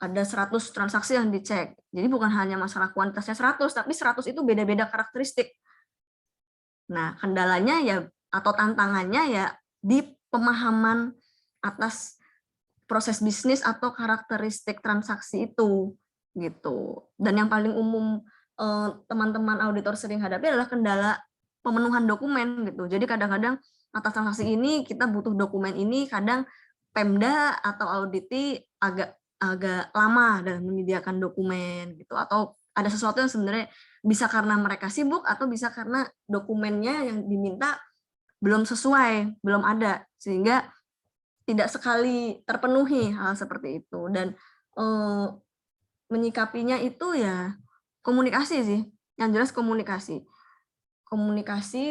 ada 100 transaksi yang dicek. Jadi bukan hanya masalah kuantitasnya 100, tapi 100 itu beda-beda karakteristik. Nah, kendalanya ya atau tantangannya ya di pemahaman atas proses bisnis atau karakteristik transaksi itu gitu. Dan yang paling umum teman-teman auditor sering hadapi adalah kendala pemenuhan dokumen gitu. Jadi kadang-kadang atas transaksi ini kita butuh dokumen ini, kadang Pemda atau auditi agak lama dalam menyediakan dokumen gitu, atau ada sesuatu yang sebenarnya bisa karena mereka sibuk atau bisa karena dokumennya yang diminta belum sesuai, belum ada, sehingga tidak sekali terpenuhi hal seperti itu. Dan menyikapinya itu ya komunikasi sih, yang jelas komunikasi.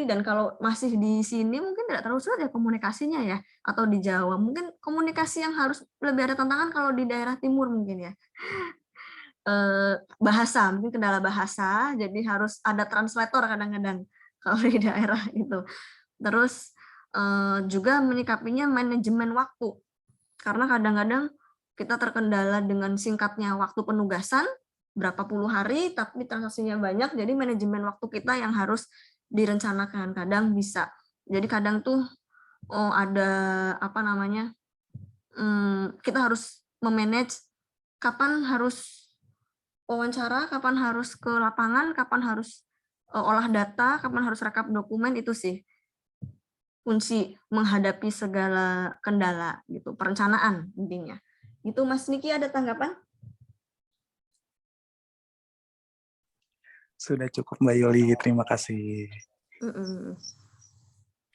Dan kalau masih di sini mungkin tidak terlalu sulit ya komunikasinya ya, atau di Jawa mungkin komunikasi yang harus lebih ada tantangan kalau di daerah timur mungkin ya. Bahasa, mungkin kendala bahasa, jadi harus ada translator kadang-kadang kalau di daerah itu. Terus juga menyikapinya manajemen waktu, karena kadang-kadang kita terkendala dengan singkatnya waktu penugasan, berapa puluh hari, tapi transaksinya banyak, jadi manajemen waktu kita yang harus direncanakan. Kadang bisa, jadi kadang tuh ada kita harus memanage kapan harus wawancara, kapan harus ke lapangan, kapan harus olah data, kapan harus rekap dokumen, itu sih kunci menghadapi segala kendala gitu, perencanaan intinya. Itu Mas Niki ada tanggapan? Sudah cukup Mbak Yuli, terima kasih.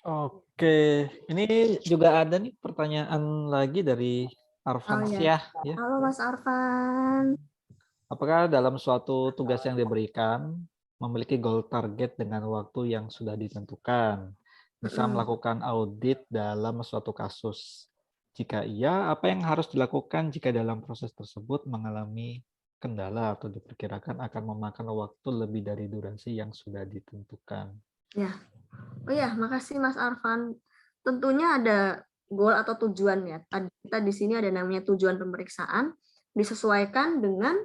Oke, ini juga ada nih pertanyaan lagi dari Arfan Syah. Ya. Halo Mas Arfan. Apakah dalam suatu tugas yang diberikan memiliki goal target dengan waktu yang sudah ditentukan? Bisa melakukan audit dalam suatu kasus. Jika iya, apa yang harus dilakukan jika dalam proses tersebut mengalami kendala atau diperkirakan akan memakan waktu lebih dari durasi yang sudah ditentukan? Ya. Oh ya, makasih Mas Arfan. Tentunya ada goal atau tujuan ya. Kita di sini ada namanya tujuan pemeriksaan, disesuaikan dengan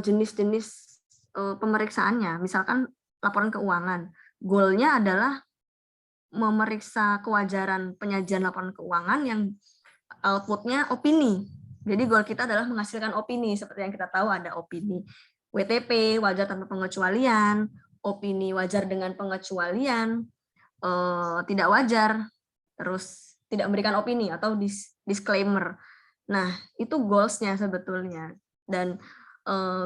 jenis-jenis pemeriksaannya. Misalkan laporan keuangan, goalnya adalah memeriksa kewajaran penyajian laporan keuangan yang outputnya opini. Jadi goal kita adalah menghasilkan opini, seperti yang kita tahu ada opini WTP, wajar tanpa pengecualian, opini wajar dengan pengecualian, tidak wajar, terus tidak memberikan opini atau disclaimer. Nah, itu goals-nya sebetulnya. Dan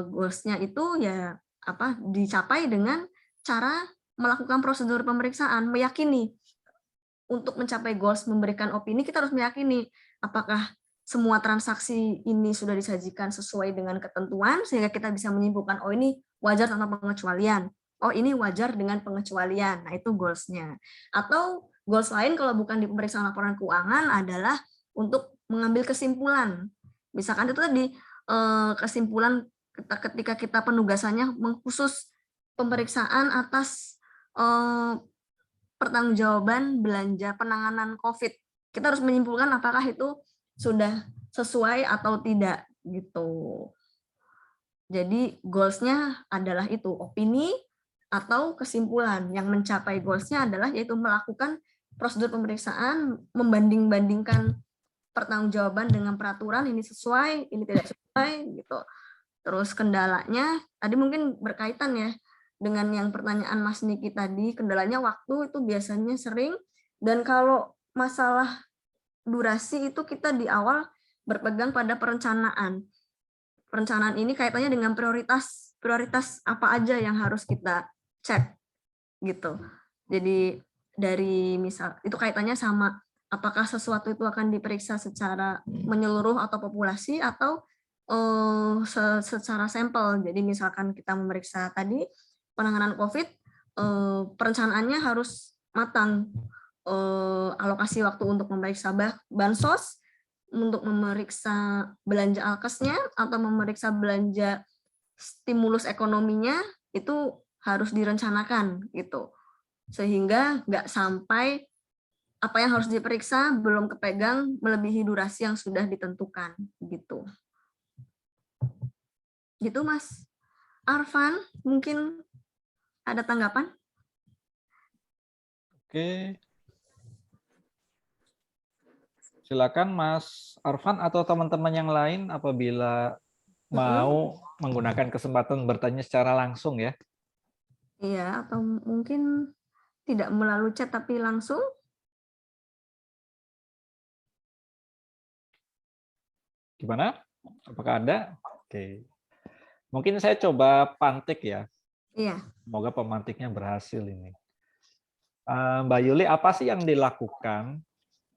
goals-nya itu ya dicapai dengan cara melakukan prosedur pemeriksaan, meyakini untuk mencapai goals memberikan opini, kita harus meyakini apakah semua transaksi ini sudah disajikan sesuai dengan ketentuan, sehingga kita bisa menyimpulkan, oh ini wajar tanpa pengecualian, oh ini wajar dengan pengecualian. Nah, itu goals-nya. Atau goals lain kalau bukan di pemeriksaan laporan keuangan adalah untuk mengambil kesimpulan. Misalkan itu tadi kesimpulan ketika kita penugasannya mengkhusus pemeriksaan atas pertanggungjawaban belanja penanganan COVID. Kita harus menyimpulkan apakah itu sudah sesuai atau tidak gitu. Jadi goals-nya adalah itu opini atau kesimpulan. Yang mencapai goals-nya adalah yaitu melakukan prosedur pemeriksaan, membanding-bandingkan pertanggungjawaban dengan peraturan, ini sesuai, ini tidak sesuai gitu. Terus kendalanya tadi mungkin berkaitan ya dengan yang pertanyaan Mas Niki tadi, kendalanya waktu itu biasanya sering, dan kalau masalah durasi itu kita di awal berpegang pada perencanaan. Perencanaan ini kaitannya dengan prioritas apa aja yang harus kita cek gitu. Jadi dari misal itu kaitannya sama apakah sesuatu itu akan diperiksa secara menyeluruh atau populasi atau secara sampel. Jadi misalkan kita memeriksa tadi penanganan COVID, perencanaannya harus matang. Alokasi waktu untuk memeriksa bansos, untuk memeriksa belanja alkesnya atau memeriksa belanja stimulus ekonominya itu harus direncanakan gitu, sehingga nggak sampai apa yang harus diperiksa belum kepegang melebihi durasi yang sudah ditentukan gitu. Gitu Mas Arfan, mungkin ada tanggapan? Oke. Silakan Mas Arfan atau teman-teman yang lain apabila mau menggunakan kesempatan bertanya secara langsung ya. Iya, atau mungkin tidak melalui chat tapi langsung. Gimana? Apakah ada? Oke. Mungkin saya coba pantik ya. Iya. Semoga pemantiknya berhasil ini. Mbak Yuli, apa sih yang dilakukan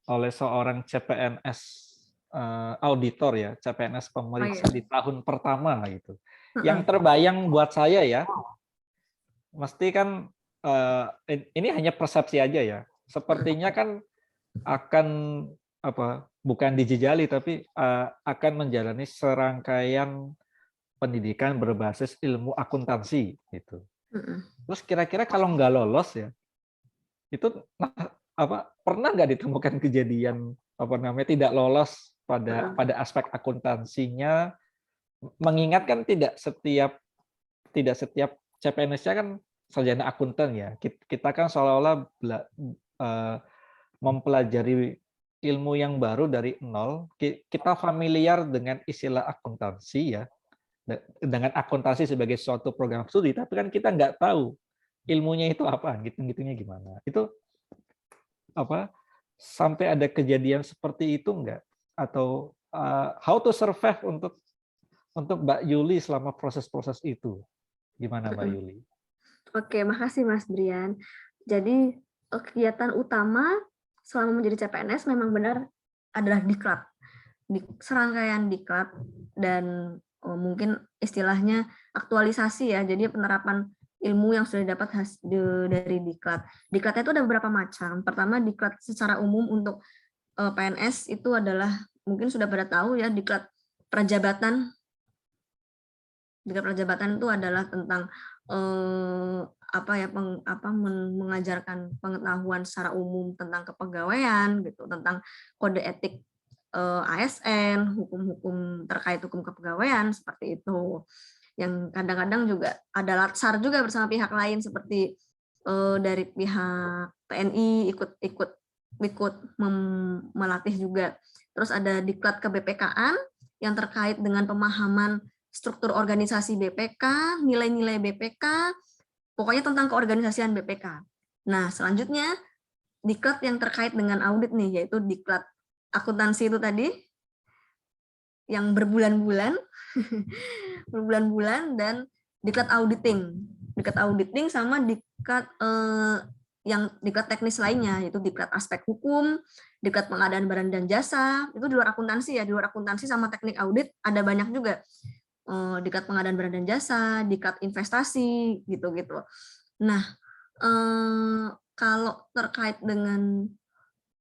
oleh seorang CPNS auditor ya, CPNS pemeriksa di tahun pertama gitu? Yang terbayang buat saya ya, mesti kan ini hanya persepsi aja ya. Sepertinya kan akan bukan dijejali tapi akan menjalani serangkaian pendidikan berbasis ilmu akuntansi gitu. Terus kira-kira kalau nggak lolos ya, itu pernah nggak ditemukan kejadian tidak lolos pada aspek akuntansinya, mengingat kan tidak setiap CPNS-nya kan sarjana akuntan ya. Kita kan seolah-olah mempelajari ilmu yang baru dari nol. Kita familiar dengan istilah akuntansi ya, dengan akuntansi sebagai suatu program studi, tapi kan kita nggak tahu ilmunya itu apa, gitu-gitunya gimana. Itu sampai ada kejadian seperti itu enggak? Atau how to survive untuk Mbak Yuli selama proses-proses itu? Gimana Mbak Yuli? Oke, makasih Mas Brian. Jadi kegiatan utama selama menjadi CPNS memang benar adalah diklat. Serangkaian diklat dan mungkin istilahnya aktualisasi ya. Jadi penerapan ilmu yang sudah didapat dari diklat. Diklatnya itu ada beberapa macam. Pertama, diklat secara umum untuk PNS itu adalah mungkin sudah pada tahu ya, diklat prajabatan. Diklat prajabatan itu adalah tentang mengajarkan pengetahuan secara umum tentang kepegawaian gitu, tentang kode etik ASN, hukum-hukum terkait hukum kepegawaian seperti itu. Yang kadang-kadang juga ada latsar juga bersama pihak lain seperti dari pihak TNI ikut melatih juga. Terus ada diklat ke-BPK-an yang terkait dengan pemahaman struktur organisasi BPK, nilai-nilai BPK, pokoknya tentang keorganisasian BPK. Nah, selanjutnya diklat yang terkait dengan audit nih, yaitu diklat akuntansi itu tadi, yang berbulan-bulan, dan diklat auditing. Diklat auditing sama diklat yang diklat teknis lainnya, yaitu diklat aspek hukum, diklat pengadaan barang dan jasa, itu di luar akuntansi ya, di luar akuntansi sama teknik audit ada banyak juga. Diklat pengadaan barang dan jasa, diklat investasi, gitu-gitu. Nah, kalau terkait dengan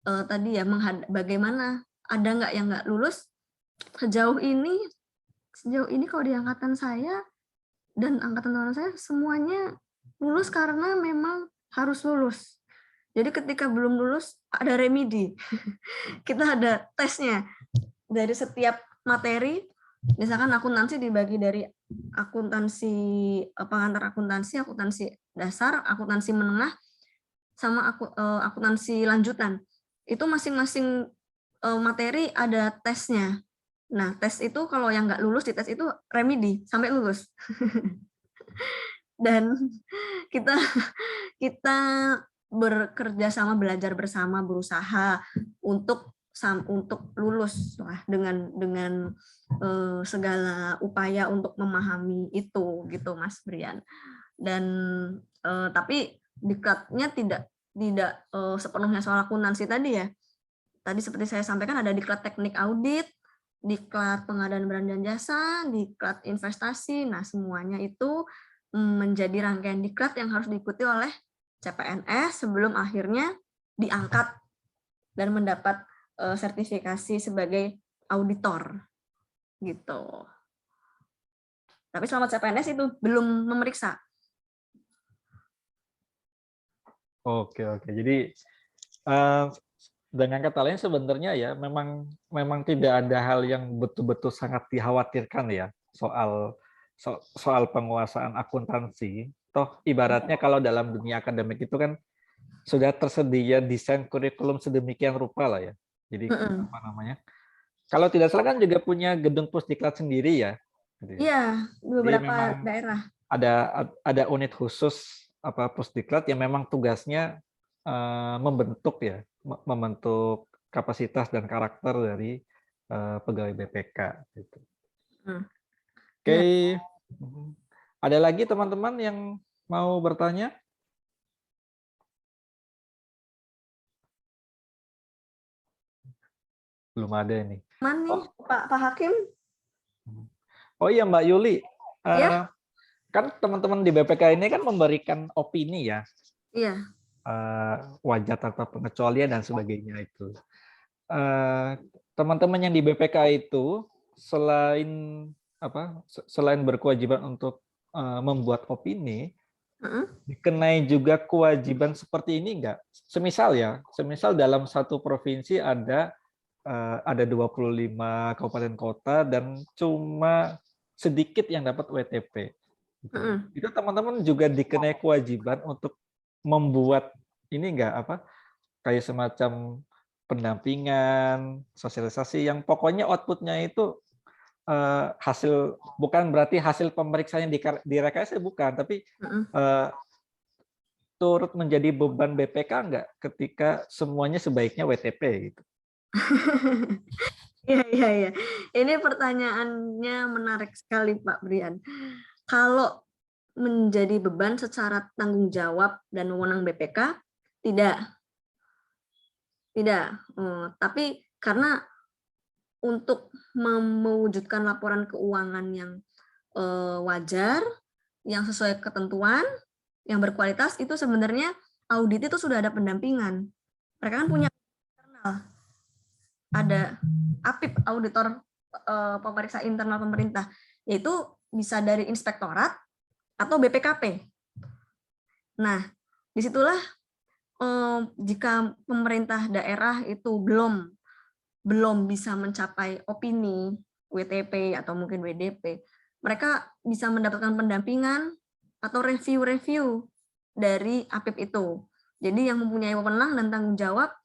tadi ya, bagaimana ada nggak yang nggak lulus, sejauh ini Sejauh ini kalau di angkatan saya dan angkatan teman saya semuanya lulus karena memang harus lulus. Jadi ketika belum lulus ada remedi. Kita ada tesnya. Dari setiap materi, misalkan akuntansi dibagi dari akuntansi pengantar akuntansi dasar, akuntansi menengah, sama akuntansi lanjutan. Itu masing-masing materi ada tesnya. Nah, tes itu kalau yang nggak lulus di tes itu remedi sampai lulus. Dan kita bekerja sama, belajar bersama, berusaha untuk lulus lah dengan segala upaya untuk memahami itu gitu, Mas Brian. Dan tapi diklatnya tidak sepenuhnya soal akuntansi tadi ya. Tadi seperti saya sampaikan ada diklat teknik audit, diklat pengadaan barang dan jasa, diklat investasi. Nah, semuanya itu menjadi rangkaian diklat yang harus diikuti oleh CPNS sebelum akhirnya diangkat dan mendapat sertifikasi sebagai auditor gitu. Tapi selama CPNS itu belum memeriksa. Oke. Jadi dengan kata lain sebenarnya ya memang tidak ada hal yang betul-betul sangat dikhawatirkan ya soal penguasaan akuntansi. Toh ibaratnya kalau dalam dunia akademik itu kan sudah tersedia desain kurikulum sedemikian rupa lah ya. Jadi apa namanya? Kalau tidak salah kan juga punya gedung pusdiklat sendiri ya. Iya, beberapa daerah. Ada unit khusus pusdiklat yang memang tugasnya membentuk kapasitas dan karakter dari pegawai BPK. Gitu. Oke, ada lagi teman-teman yang mau bertanya? Belum ada ini. Mana Pak Hakim? Oh iya Mbak Yuli, Ya? kan teman-teman di BPK ini kan memberikan opini ya. Iya. Wajar tanpa pengecualian dan sebagainya itu. Teman-teman yang di BPK itu selain berkewajiban untuk membuat opini, dikenai juga kewajiban seperti ini enggak? Semisal dalam satu provinsi ada 25 kabupaten kota dan cuma sedikit yang dapat WTP. Itu teman-teman juga dikenai kewajiban untuk membuat ini enggak kayak semacam pendampingan, sosialisasi yang pokoknya outputnya itu bukan berarti hasil pemeriksaan yang direkayasa bukan, tapi turut menjadi beban BPK enggak ketika semuanya sebaiknya WTP gitu. Iya. Ini pertanyaannya menarik sekali Pak Brian. Kalau menjadi beban secara tanggung jawab dan wewenang BPK, tidak. Tapi karena untuk mewujudkan laporan keuangan yang wajar, yang sesuai ketentuan, yang berkualitas, itu sebenarnya audit itu sudah ada pendampingan. Mereka kan punya internal. Ada APIP, auditor pemeriksa internal pemerintah, yaitu bisa dari inspektorat atau BPKP. Nah, disitulah jika pemerintah daerah itu belum bisa mencapai opini WTP atau mungkin WDP, mereka bisa mendapatkan pendampingan atau review dari APIP itu. Jadi yang mempunyai wewenang dan tanggung jawab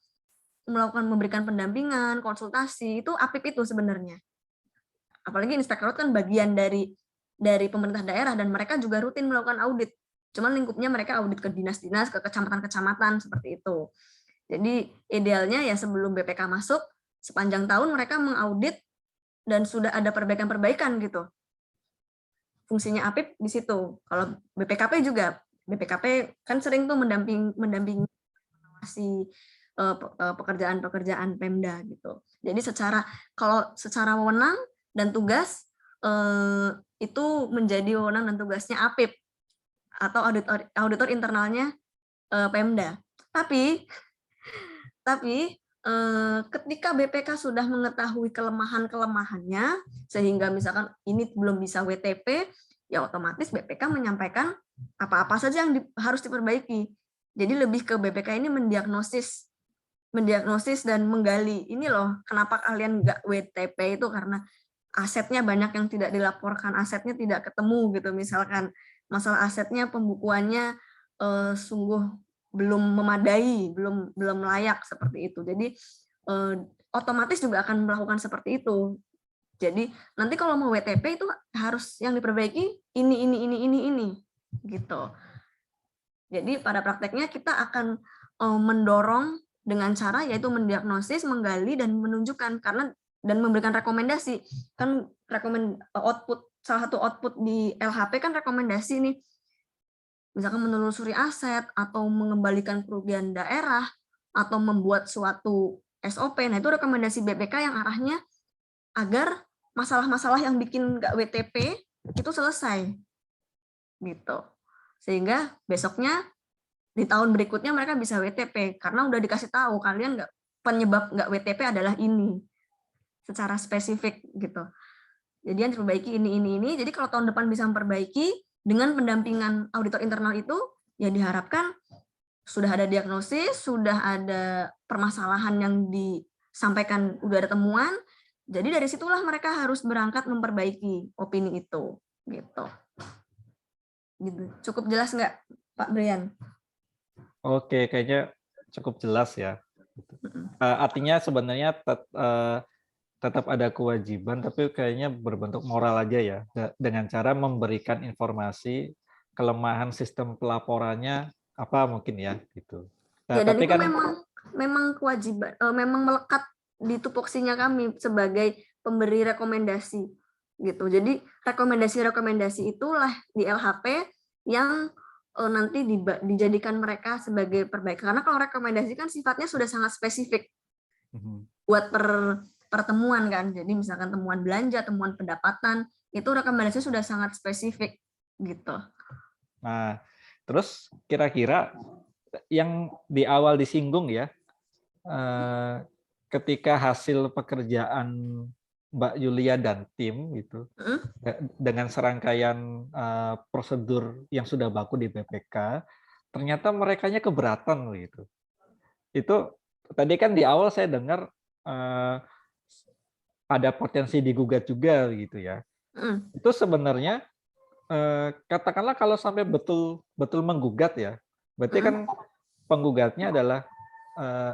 memberikan pendampingan, konsultasi, itu APIP itu sebenarnya. Apalagi inspektorat kan bagian dari pemerintah daerah dan mereka juga rutin melakukan audit. Cuman lingkupnya mereka audit ke dinas-dinas, ke kecamatan-kecamatan seperti itu. Jadi idealnya ya sebelum BPK masuk, sepanjang tahun mereka mengaudit dan sudah ada perbaikan-perbaikan gitu. Fungsinya APIP di situ. Kalau BPKP juga, BPKP kan sering tuh mendampingi mengawasi pekerjaan-pekerjaan Pemda gitu. Jadi kalau secara wewenang dan tugas itu menjadi wewenang dan tugasnya APIP atau auditor internalnya Pemda. Tapi ketika BPK sudah mengetahui kelemahan-kelemahannya, sehingga misalkan ini belum bisa WTP, ya otomatis BPK menyampaikan apa-apa saja yang harus diperbaiki. Jadi lebih ke BPK ini mendiagnosis dan menggali. Ini loh, kenapa kalian nggak WTP itu karena asetnya banyak yang tidak dilaporkan, asetnya tidak ketemu gitu. Misalkan masalah asetnya, pembukuannya sungguh belum memadai, belum layak seperti itu. Jadi otomatis juga akan melakukan seperti itu. Jadi nanti kalau mau WTP itu harus yang diperbaiki ini gitu. Jadi pada prakteknya kita akan mendorong dengan cara yaitu mendiagnosis, menggali dan menunjukkan dan memberikan rekomendasi. Kan salah satu output di LHP kan rekomendasi nih. Misalkan menelusuri aset atau mengembalikan kerugian daerah atau membuat suatu SOP. Nah, itu rekomendasi BPK yang arahnya agar masalah-masalah yang bikin nggak WTP itu selesai. Gitu. Sehingga besoknya di tahun berikutnya mereka bisa WTP karena udah dikasih tahu kalian penyebab nggak WTP adalah ini secara spesifik gitu. Jadi yang diperbaiki ini. Jadi kalau tahun depan bisa memperbaiki dengan pendampingan auditor internal itu, ya diharapkan sudah ada diagnosis, sudah ada permasalahan yang disampaikan, udah ada temuan. Jadi dari situlah mereka harus berangkat memperbaiki opini itu, gitu. Cukup jelas nggak, Pak Brian? Oke, kayaknya cukup jelas ya. Artinya sebenarnya tetap ada kewajiban, tapi kayaknya berbentuk moral aja ya, dengan cara memberikan informasi kelemahan sistem pelaporannya apa mungkin ya gitu. Nah, Ya, dan tapi itu kan memang kewajiban, memang melekat di tupoksinya kami sebagai pemberi rekomendasi gitu. Jadi rekomendasi itulah di LHP yang nanti dijadikan mereka sebagai perbaikan. Karena kalau rekomendasi kan sifatnya sudah sangat spesifik buat pertemuan kan. Jadi misalkan temuan belanja, temuan pendapatan, itu rekomendasi sudah sangat spesifik gitu. Nah, terus kira-kira yang di awal disinggung ya, ketika hasil pekerjaan Mbak Yulia dan tim gitu, dengan serangkaian prosedur yang sudah baku di BPK, ternyata merekanya keberatan gitu. Itu tadi kan di awal saya dengar ada potensi digugat juga gitu ya. Itu sebenarnya katakanlah kalau sampai betul menggugat ya, berarti kan penggugatnya adalah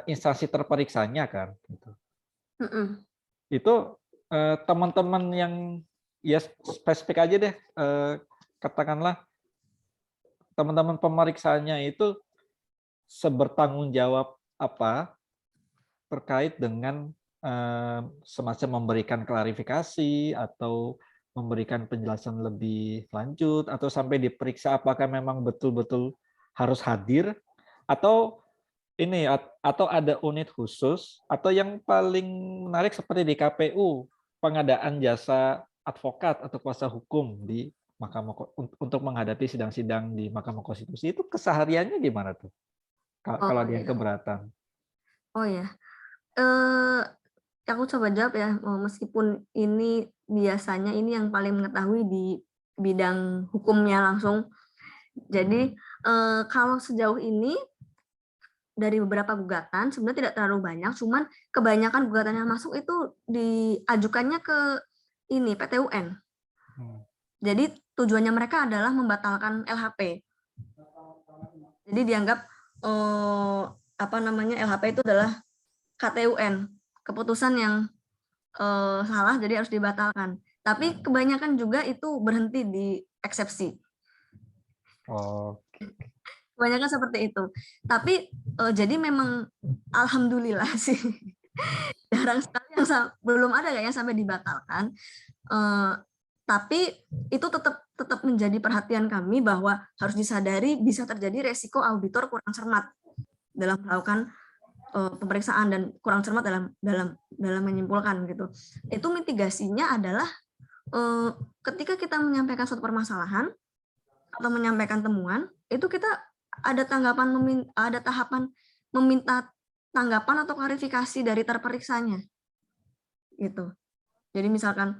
instansi terperiksanya kan. Gitu. Itu teman-teman yang ya spesifik aja deh, katakanlah teman-teman pemeriksaannya itu sebertanggung jawab apa terkait dengan semacam memberikan klarifikasi atau memberikan penjelasan lebih lanjut atau sampai diperiksa apakah memang betul-betul harus hadir atau ini atau ada unit khusus atau yang paling menarik seperti di KPU pengadaan jasa advokat atau kuasa hukum di Mahkamah untuk menghadapi sidang-sidang di Mahkamah Konstitusi itu kesehariannya gimana tuh kalau ada yang keberatan? Oh ya, aku coba jawab ya, meskipun ini biasanya ini yang paling mengetahui di bidang hukumnya langsung. Jadi kalau sejauh ini dari beberapa gugatan sebenarnya tidak terlalu banyak, cuman kebanyakan gugatan yang masuk itu diajukannya ke ini PT UN. Jadi tujuannya mereka adalah membatalkan LHP. Jadi dianggap LHP itu adalah KTUN, keputusan yang salah jadi harus dibatalkan. Tapi kebanyakan juga itu berhenti di eksepsi. Kebanyakan seperti itu. Tapi jadi memang alhamdulillah sih jarang sekali yang belum ada yang sampai dibatalkan. Tapi itu tetap menjadi perhatian kami bahwa harus disadari bisa terjadi resiko auditor kurang cermat dalam melakukan pemeriksaan dan kurang cermat dalam menyimpulkan gitu. Itu mitigasinya adalah ketika kita menyampaikan suatu permasalahan atau menyampaikan temuan, itu kita ada tahapan meminta tanggapan atau klarifikasi dari terperiksanya. Gitu. Jadi misalkan,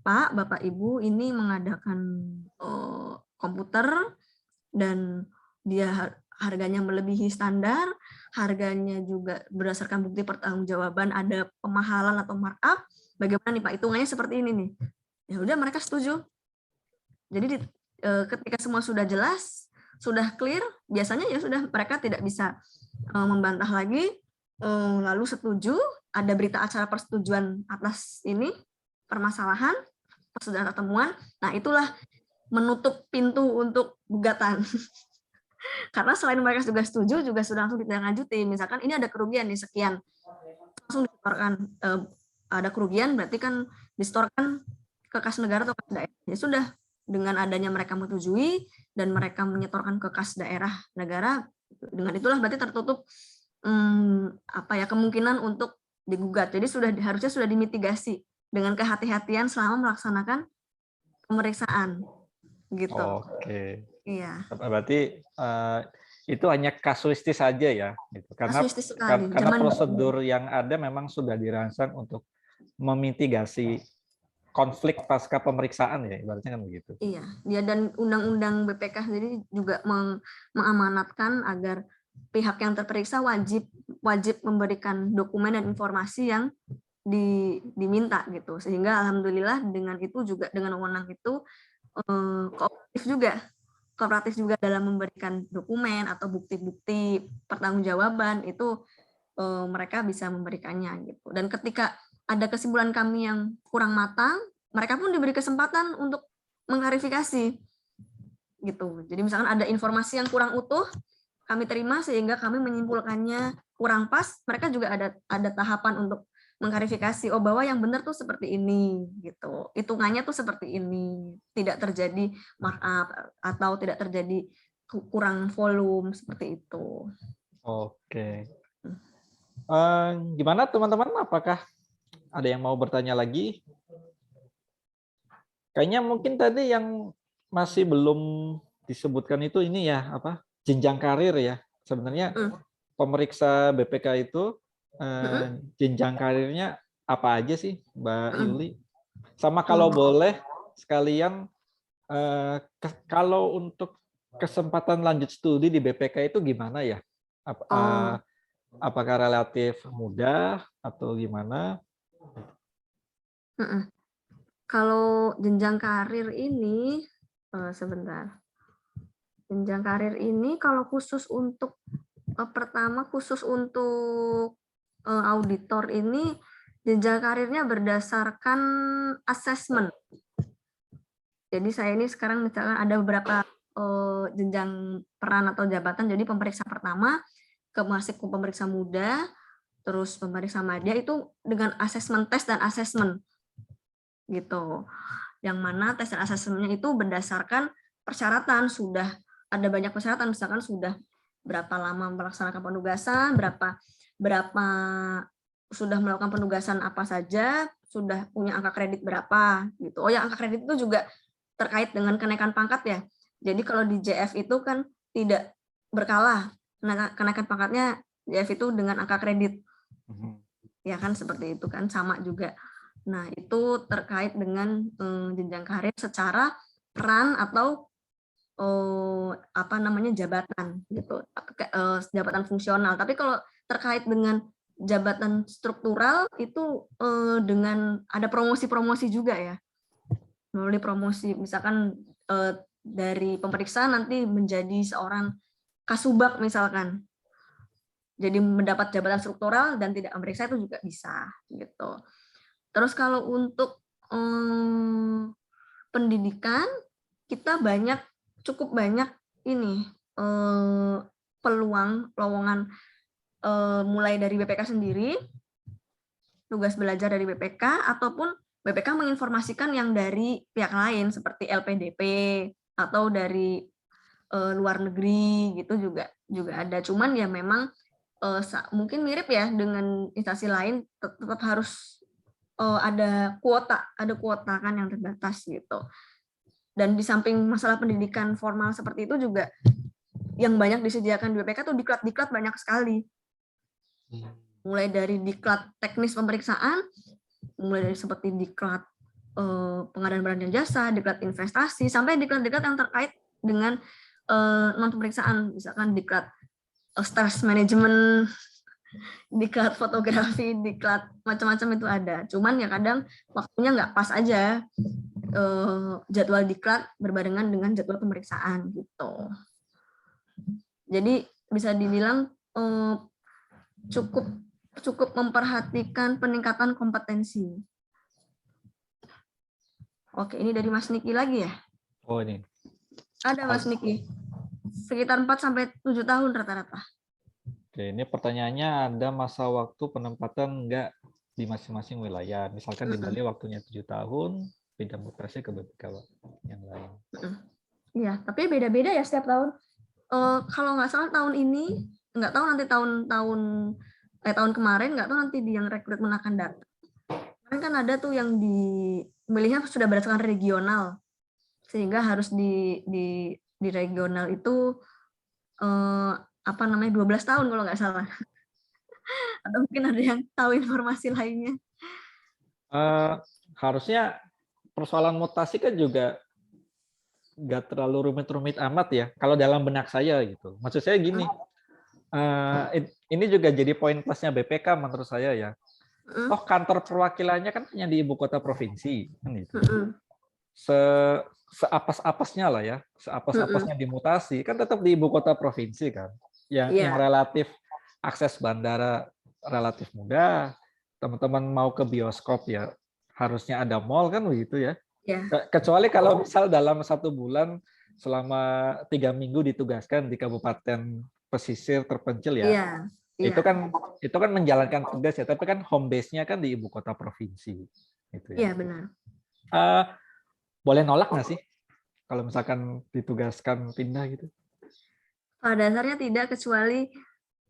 Pak, Bapak, Ibu ini mengadakan komputer dan dia harganya melebihi standar, harganya juga berdasarkan bukti pertanggungjawaban ada pemahalan atau markup, bagaimana nih Pak, hitungannya seperti ini nih. Ya udah, mereka setuju. Jadi ketika semua sudah jelas, sudah clear, biasanya ya sudah, mereka tidak bisa membantah lagi, lalu setuju, ada berita acara persetujuan atas ini, permasalahan, persetujuan temuan, nah itulah menutup pintu untuk gugatan. Karena selain mereka juga setuju, juga sudah langsung ditindaklanjuti. Misalkan ini ada kerugian nih sekian, langsung disetorkan. Ada kerugian berarti kan disetorkan ke kas negara atau kas daerah. Ya sudah, dengan adanya mereka menyetujui dan mereka menyetorkan ke kas daerah negara, dengan itulah berarti tertutup kemungkinan untuk digugat. Jadi harusnya sudah dimitigasi dengan kehati-hatian selama melaksanakan pemeriksaan. Gitu. Oke. Iya. Berarti itu hanya kasuistis saja ya, gitu. Karena prosedur yang ada memang sudah dirancang untuk memitigasi konflik pasca pemeriksaan ya, ibaratnya kan begitu. Iya, ya, dan Undang-Undang BPK sendiri juga mengamanatkan agar pihak yang terperiksa wajib memberikan dokumen dan informasi yang diminta gitu. Sehingga alhamdulillah dengan itu juga, dengan wewenang itu kooperatif juga dalam memberikan dokumen atau bukti-bukti pertanggungjawaban itu mereka bisa memberikannya gitu. Dan ketika ada kesimpulan kami yang kurang matang, mereka pun diberi kesempatan untuk mengklarifikasi gitu. Jadi misalkan ada informasi yang kurang utuh, kami terima sehingga kami menyimpulkannya kurang pas, mereka juga ada tahapan untuk mengklarifikasi, oh bahwa yang benar tuh seperti ini gitu, hitungannya tuh seperti ini, tidak terjadi markup atau tidak terjadi kurang volume seperti itu. Oke. Gimana teman-teman? Apakah ada yang mau bertanya lagi? Kayaknya mungkin tadi yang masih belum disebutkan itu ini ya, jenjang karir ya. Sebenarnya pemeriksa BPK itu jenjang karirnya apa aja sih, Mbak Yuli? Sama kalau boleh sekalian, kalau untuk kesempatan lanjut studi di BPK itu gimana ya? Apakah relatif mudah atau gimana? Kalau jenjang karir ini, sebentar. Jenjang karir ini kalau khusus untuk pertama khusus untuk auditor ini jenjang karirnya berdasarkan asesmen. Jadi saya ini sekarang misalkan ada beberapa jenjang peran atau jabatan. Jadi pemeriksa pertama, masih ke pemeriksa muda, terus pemeriksa madya itu dengan asesmen tes dan asesmen gitu. Yang mana tes dan asesmennya itu berdasarkan persyaratan, sudah ada banyak persyaratan, misalkan sudah berapa lama melaksanakan penugasan, berapa sudah melakukan penugasan apa saja, sudah punya angka kredit berapa gitu. Oh ya, angka kredit itu juga terkait dengan kenaikan pangkat ya. Jadi kalau di JF itu kan tidak berkala, kenaikan pangkatnya JF itu dengan angka kredit. Ya kan seperti itu kan, sama juga. Nah, itu terkait dengan jenjang karir secara peran atau jabatan gitu, jabatan fungsional. Tapi kalau terkait dengan jabatan struktural itu dengan ada promosi-promosi juga ya. Melalui promosi, misalkan dari pemeriksa nanti menjadi seorang kasubag misalkan. Jadi mendapat jabatan struktural dan tidak memeriksa itu juga bisa gitu. Terus kalau untuk pendidikan, kita cukup banyak ini lowongan mulai dari BPK sendiri, tugas belajar dari BPK, ataupun BPK menginformasikan yang dari pihak lain seperti LPDP atau dari luar negeri gitu juga ada. Cuman ya memang mungkin mirip ya dengan instansi lain, tetap harus ada kuota kan yang terbatas gitu. Dan di samping masalah pendidikan formal seperti itu juga yang banyak disediakan di BPK tuh diklat banyak sekali. Mulai dari diklat teknis pemeriksaan, mulai dari seperti diklat pengadaan barang dan jasa, diklat investasi, sampai diklat-diklat yang terkait dengan non pemeriksaan, misalkan diklat stress management, diklat fotografi, diklat macam-macam itu ada. Cuman ya kadang waktunya nggak pas aja, jadwal diklat berbarengan dengan jadwal pemeriksaan gitu. Jadi bisa dibilang cukup memperhatikan peningkatan kompetensi. Oke, ini dari Mas Niki lagi ya? Oh ini. Ada Mas Niki. Sekitar 4-7 tahun rata-rata. Oke, ini pertanyaannya, ada masa waktu penempatan enggak di masing-masing wilayah. Misalkan di Bali waktunya 7 tahun, pindah mutasi ke BPK yang lain. Iya, tapi beda-beda ya setiap tahun. Kalau nggak salah tahun ini, nggak tahu nanti tahun kemarin, nggak tahu nanti di yang rekrutmen akan datang. Kemarin kan ada tuh yang milihnya sudah berdasarkan regional, sehingga harus di regional itu 12 tahun kalau nggak salah. Atau mungkin ada yang tahu informasi lainnya. Harusnya persoalan mutasi kan juga nggak terlalu rumit-rumit amat ya, kalau dalam benak saya gitu. Maksud saya gini, ini juga jadi poin plusnya BPK menurut saya ya. Oh, kantor perwakilannya kan hanya di ibu kota provinsi, kan gitu. Seapes-apesnya lah ya, seapes-apesnya dimutasi kan tetap di ibu kota provinsi kan, yang relatif akses bandara relatif mudah, teman-teman mau ke bioskop ya harusnya ada mall kan begitu ya. Kecuali kalau misal dalam 1 bulan selama 3 minggu ditugaskan di kabupaten pesisir terpencil ya. Itu kan menjalankan tugas ya, tapi kan home base-nya kan di ibu kota provinsi. Gitu ya. Iya benar. Boleh nolak nggak sih kalau misalkan ditugaskan pindah gitu? Pada dasarnya tidak, kecuali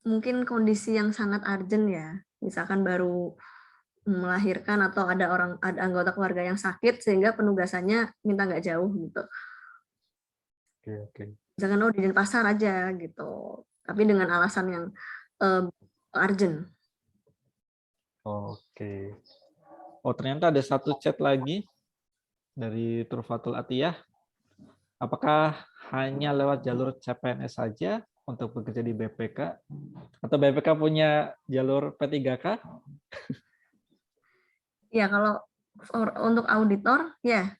mungkin kondisi yang sangat urgent ya. Misalkan baru melahirkan atau ada anggota keluarga yang sakit sehingga penugasannya minta nggak jauh gitu. Oke. Misalkan di Denpasar aja gitu. Tapi dengan alasan yang urgent. Oke. Oh, ternyata ada satu chat lagi dari Turfatul Atiyah. Apakah hanya lewat jalur CPNS saja untuk bekerja di BPK? Atau BPK punya jalur P3K? Ya, kalau untuk auditor, ya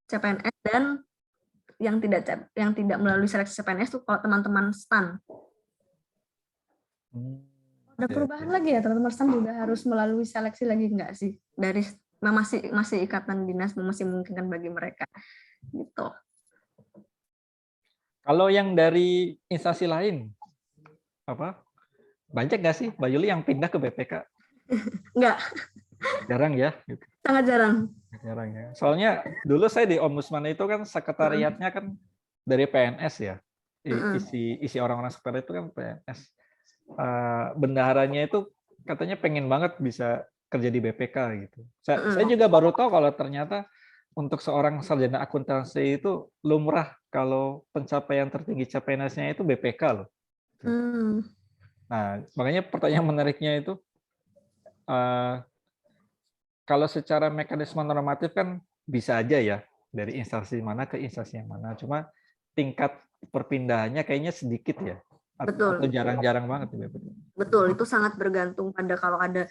CPNS, dan yang tidak melalui seleksi CPNS itu kalau teman-teman STAN. Ada perubahan lagi ya, teman-teman STAN juga harus melalui seleksi lagi nggak sih? Dari masih ikatan dinas masih memungkinkan bagi mereka gitu. Kalau yang dari instansi lain, banyak nggak sih Mbak Yuli yang pindah ke BPK? Enggak. Jarang ya? Sangat jarang. Jarang ya. Soalnya dulu saya di Ombudsman itu kan sekretariatnya kan dari PNS ya. Isi orang-orang sekretariat itu kan PNS. Bendaharanya itu katanya pengen banget bisa kerja di BPK gitu. Saya juga baru tahu kalau ternyata untuk seorang sarjana akuntansi itu lumrah kalau pencapaian tertinggi CPNS-nya itu BPK loh. Nah, makanya pertanyaan menariknya itu, kalau secara mekanisme normatif kan bisa aja ya dari instansi mana ke instansi yang mana. Cuma tingkat perpindahannya kayaknya sedikit ya. Atau jarang-jarang banget. Betul, itu sangat bergantung pada kalau ada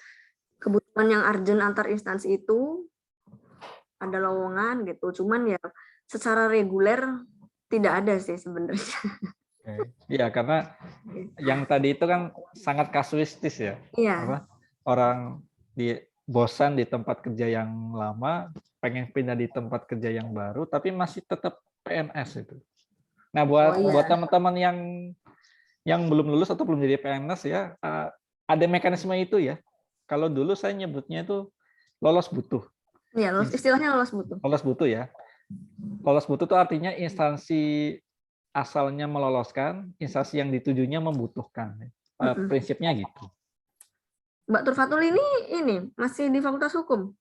kebutuhan yang urgent antar instansi itu, ada lowongan gitu. Cuman ya secara reguler tidak ada sih sebenarnya. Iya, karena yang tadi itu kan sangat kasuistis ya. Iya. Orang bosan di tempat kerja yang lama, pengen pindah di tempat kerja yang baru, tapi masih tetap PNS itu. Nah, buat teman-teman yang belum lulus atau belum jadi PNS ya, ada mekanisme itu ya. Kalau dulu saya nyebutnya itu lolos butuh. Iya, istilahnya lolos butuh. Lolos butuh ya. Lolos butuh itu artinya instansi asalnya meloloskan, instansi yang ditujunya membutuhkan. Prinsipnya gitu. Mbak Turfatul ini masih di Fakultas Hukum?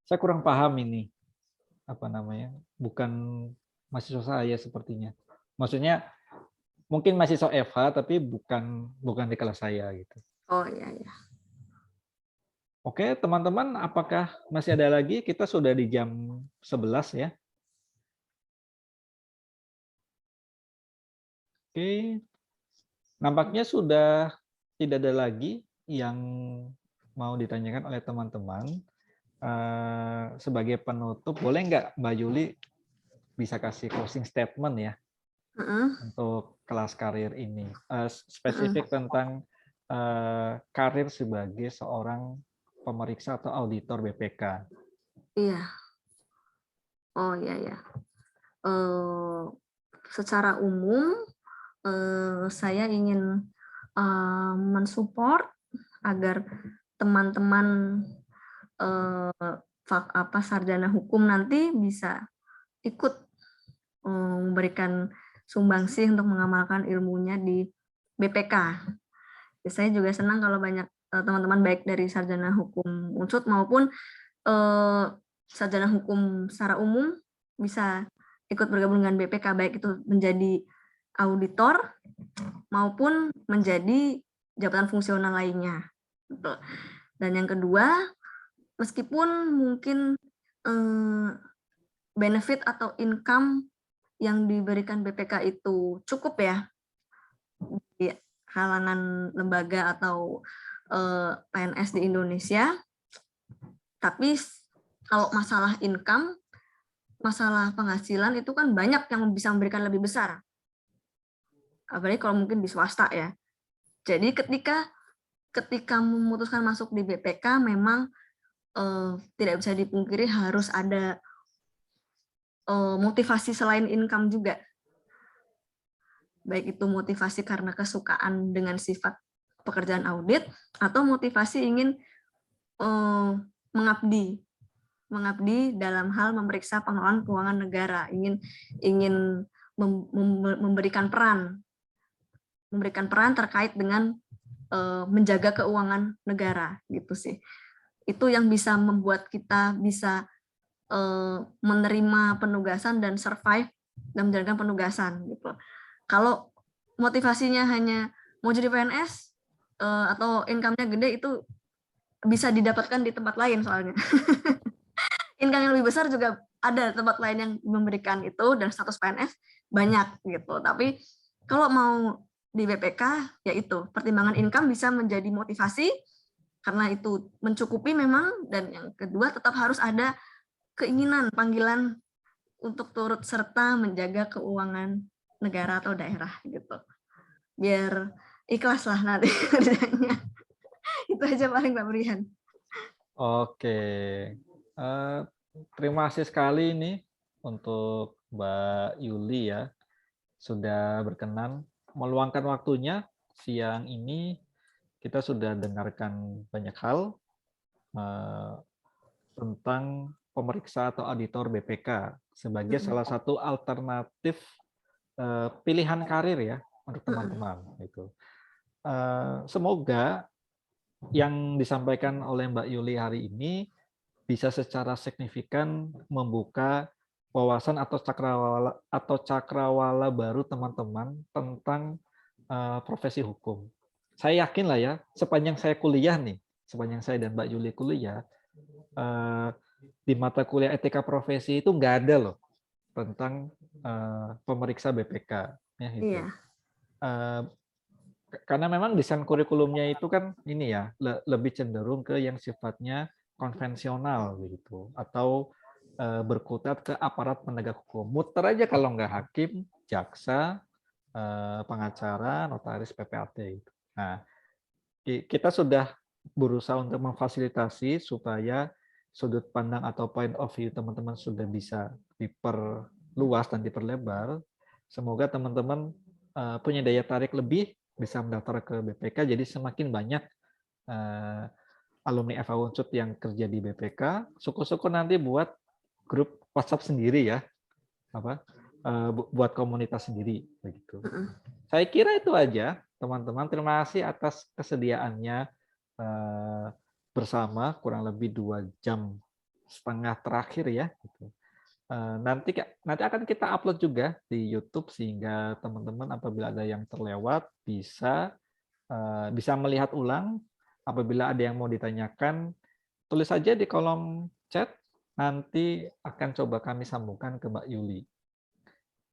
Saya kurang paham ini. Bukan mahasiswa saya sepertinya. Maksudnya mungkin mahasiswa FH tapi bukan di kelas saya gitu. Oh iya ya. Oke, teman-teman, apakah masih ada lagi? Kita sudah di jam 11 ya. Oke, nampaknya sudah tidak ada lagi yang mau ditanyakan oleh teman-teman. Sebagai penutup, boleh nggak Mbak Yuli bisa kasih closing statement ya untuk kelas karir ini, spesifik tentang karir sebagai seorang pemeriksa atau auditor BPK. Iya. Oh iya ya. Secara umum saya ingin mensupport agar teman-teman sarjana hukum nanti bisa ikut memberikan sumbangsih untuk mengamalkan ilmunya di BPK. Saya juga senang kalau banyak teman-teman baik dari sarjana hukum Unsud maupun sarjana hukum secara umum bisa ikut bergabung dengan BPK, baik itu menjadi auditor maupun menjadi jabatan fungsional lainnya. Dan yang kedua, meskipun mungkin benefit atau income yang diberikan BPK itu cukup ya di kalangan lembaga atau PNS di Indonesia, tapi kalau masalah income, masalah penghasilan itu kan banyak yang bisa memberikan lebih besar. Apalagi kalau mungkin di swasta ya. Jadi ketika memutuskan masuk di BPK memang tidak bisa dipungkiri harus ada motivasi selain income juga. Baik itu motivasi karena kesukaan dengan sifat pekerjaan audit atau motivasi ingin mengabdi dalam hal memeriksa pengelolaan keuangan negara, ingin memberikan peran terkait dengan menjaga keuangan negara gitu sih. Itu yang bisa membuat kita bisa menerima penugasan dan survive dan menjalankan penugasan gitu. Kalau motivasinya hanya mau jadi PNS atau income-nya gede, itu bisa didapatkan di tempat lain soalnya. Income yang lebih besar juga ada tempat lain yang memberikan itu dan status PNS banyak gitu. Tapi kalau mau di BPK ya itu pertimbangan income bisa menjadi motivasi karena itu mencukupi memang, dan yang kedua tetap harus ada keinginan panggilan untuk turut serta menjaga keuangan negara atau daerah gitu. Biar ikhlas lah nanti kerjanya. Itu aja paling Mbak Brihan. Oke, terima kasih sekali nih untuk Mbak Yuli ya, sudah berkenan meluangkan waktunya siang ini. Kita sudah dengarkan banyak hal tentang pemeriksa atau auditor BPK sebagai salah satu alternatif pilihan karir ya untuk teman-teman. Gitu. Semoga yang disampaikan oleh Mbak Yuli hari ini bisa secara signifikan membuka wawasan atau cakrawala baru teman-teman tentang profesi hukum. Saya yakin lah ya, sepanjang saya kuliah nih, sepanjang saya dan Mbak Yuli kuliah, di mata kuliah etika profesi itu nggak ada loh tentang pemeriksa BPK. Ya, gitu. Iya. Karena memang desain kurikulumnya itu kan ini ya, lebih cenderung ke yang sifatnya konvensional gitu, atau berkutat ke aparat penegak hukum. Muter aja kalau nggak hakim, jaksa, pengacara, notaris, PPAT. Gitu. Nah, kita sudah berusaha untuk memfasilitasi supaya sudut pandang atau point of view teman-teman sudah bisa diperluas dan diperlebar. Semoga teman-teman punya daya tarik lebih, bisa mendaftar ke BPK, jadi semakin banyak alumni FH Unsud yang kerja di BPK. Syukur-syukur nanti buat grup WhatsApp sendiri ya, buat komunitas sendiri begitu. Saya kira itu aja teman-teman. Terima kasih atas kesediaannya bersama kurang lebih 2,5 jam terakhir ya. Nanti akan kita upload juga di YouTube sehingga teman-teman apabila ada yang terlewat bisa melihat ulang. Apabila ada yang mau ditanyakan, tulis saja di kolom chat. Nanti akan coba kami sambungkan ke Mbak Yuli.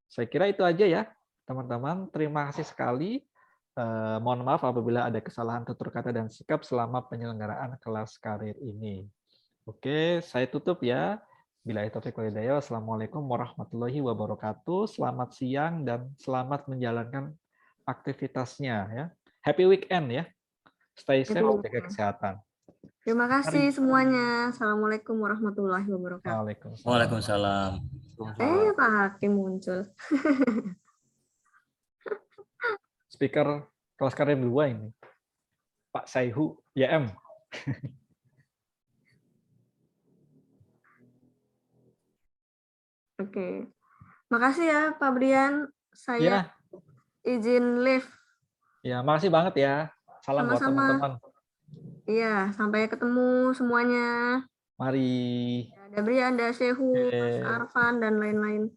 Saya kira itu aja ya, teman-teman. Terima kasih sekali. Mohon maaf apabila ada kesalahan tutur kata dan sikap selama penyelenggaraan kelas karir ini. Oke, saya tutup ya. Billahi taufiq wal hidayah. Wassalamualaikum warahmatullahi wabarakatuh. Selamat siang dan selamat menjalankan aktivitasnya ya. Happy weekend ya. Stay safe, jaga kesehatan. Terima kasih semuanya. Assalamualaikum warahmatullahi wabarakatuh. Waalaikumsalam. Waalaikumsalam. Pak Hakim muncul. Speaker kelas karir 2 ini. Pak Saihu, YM. Oke. Makasih ya Pak Brian. Saya izin live. Ya, makasih banget ya. Salam buat Sama-sama. teman-teman. Iya, sampai ketemu semuanya. Mari. Ada Brian, ada Shehu, Mas Arfan, dan lain-lain.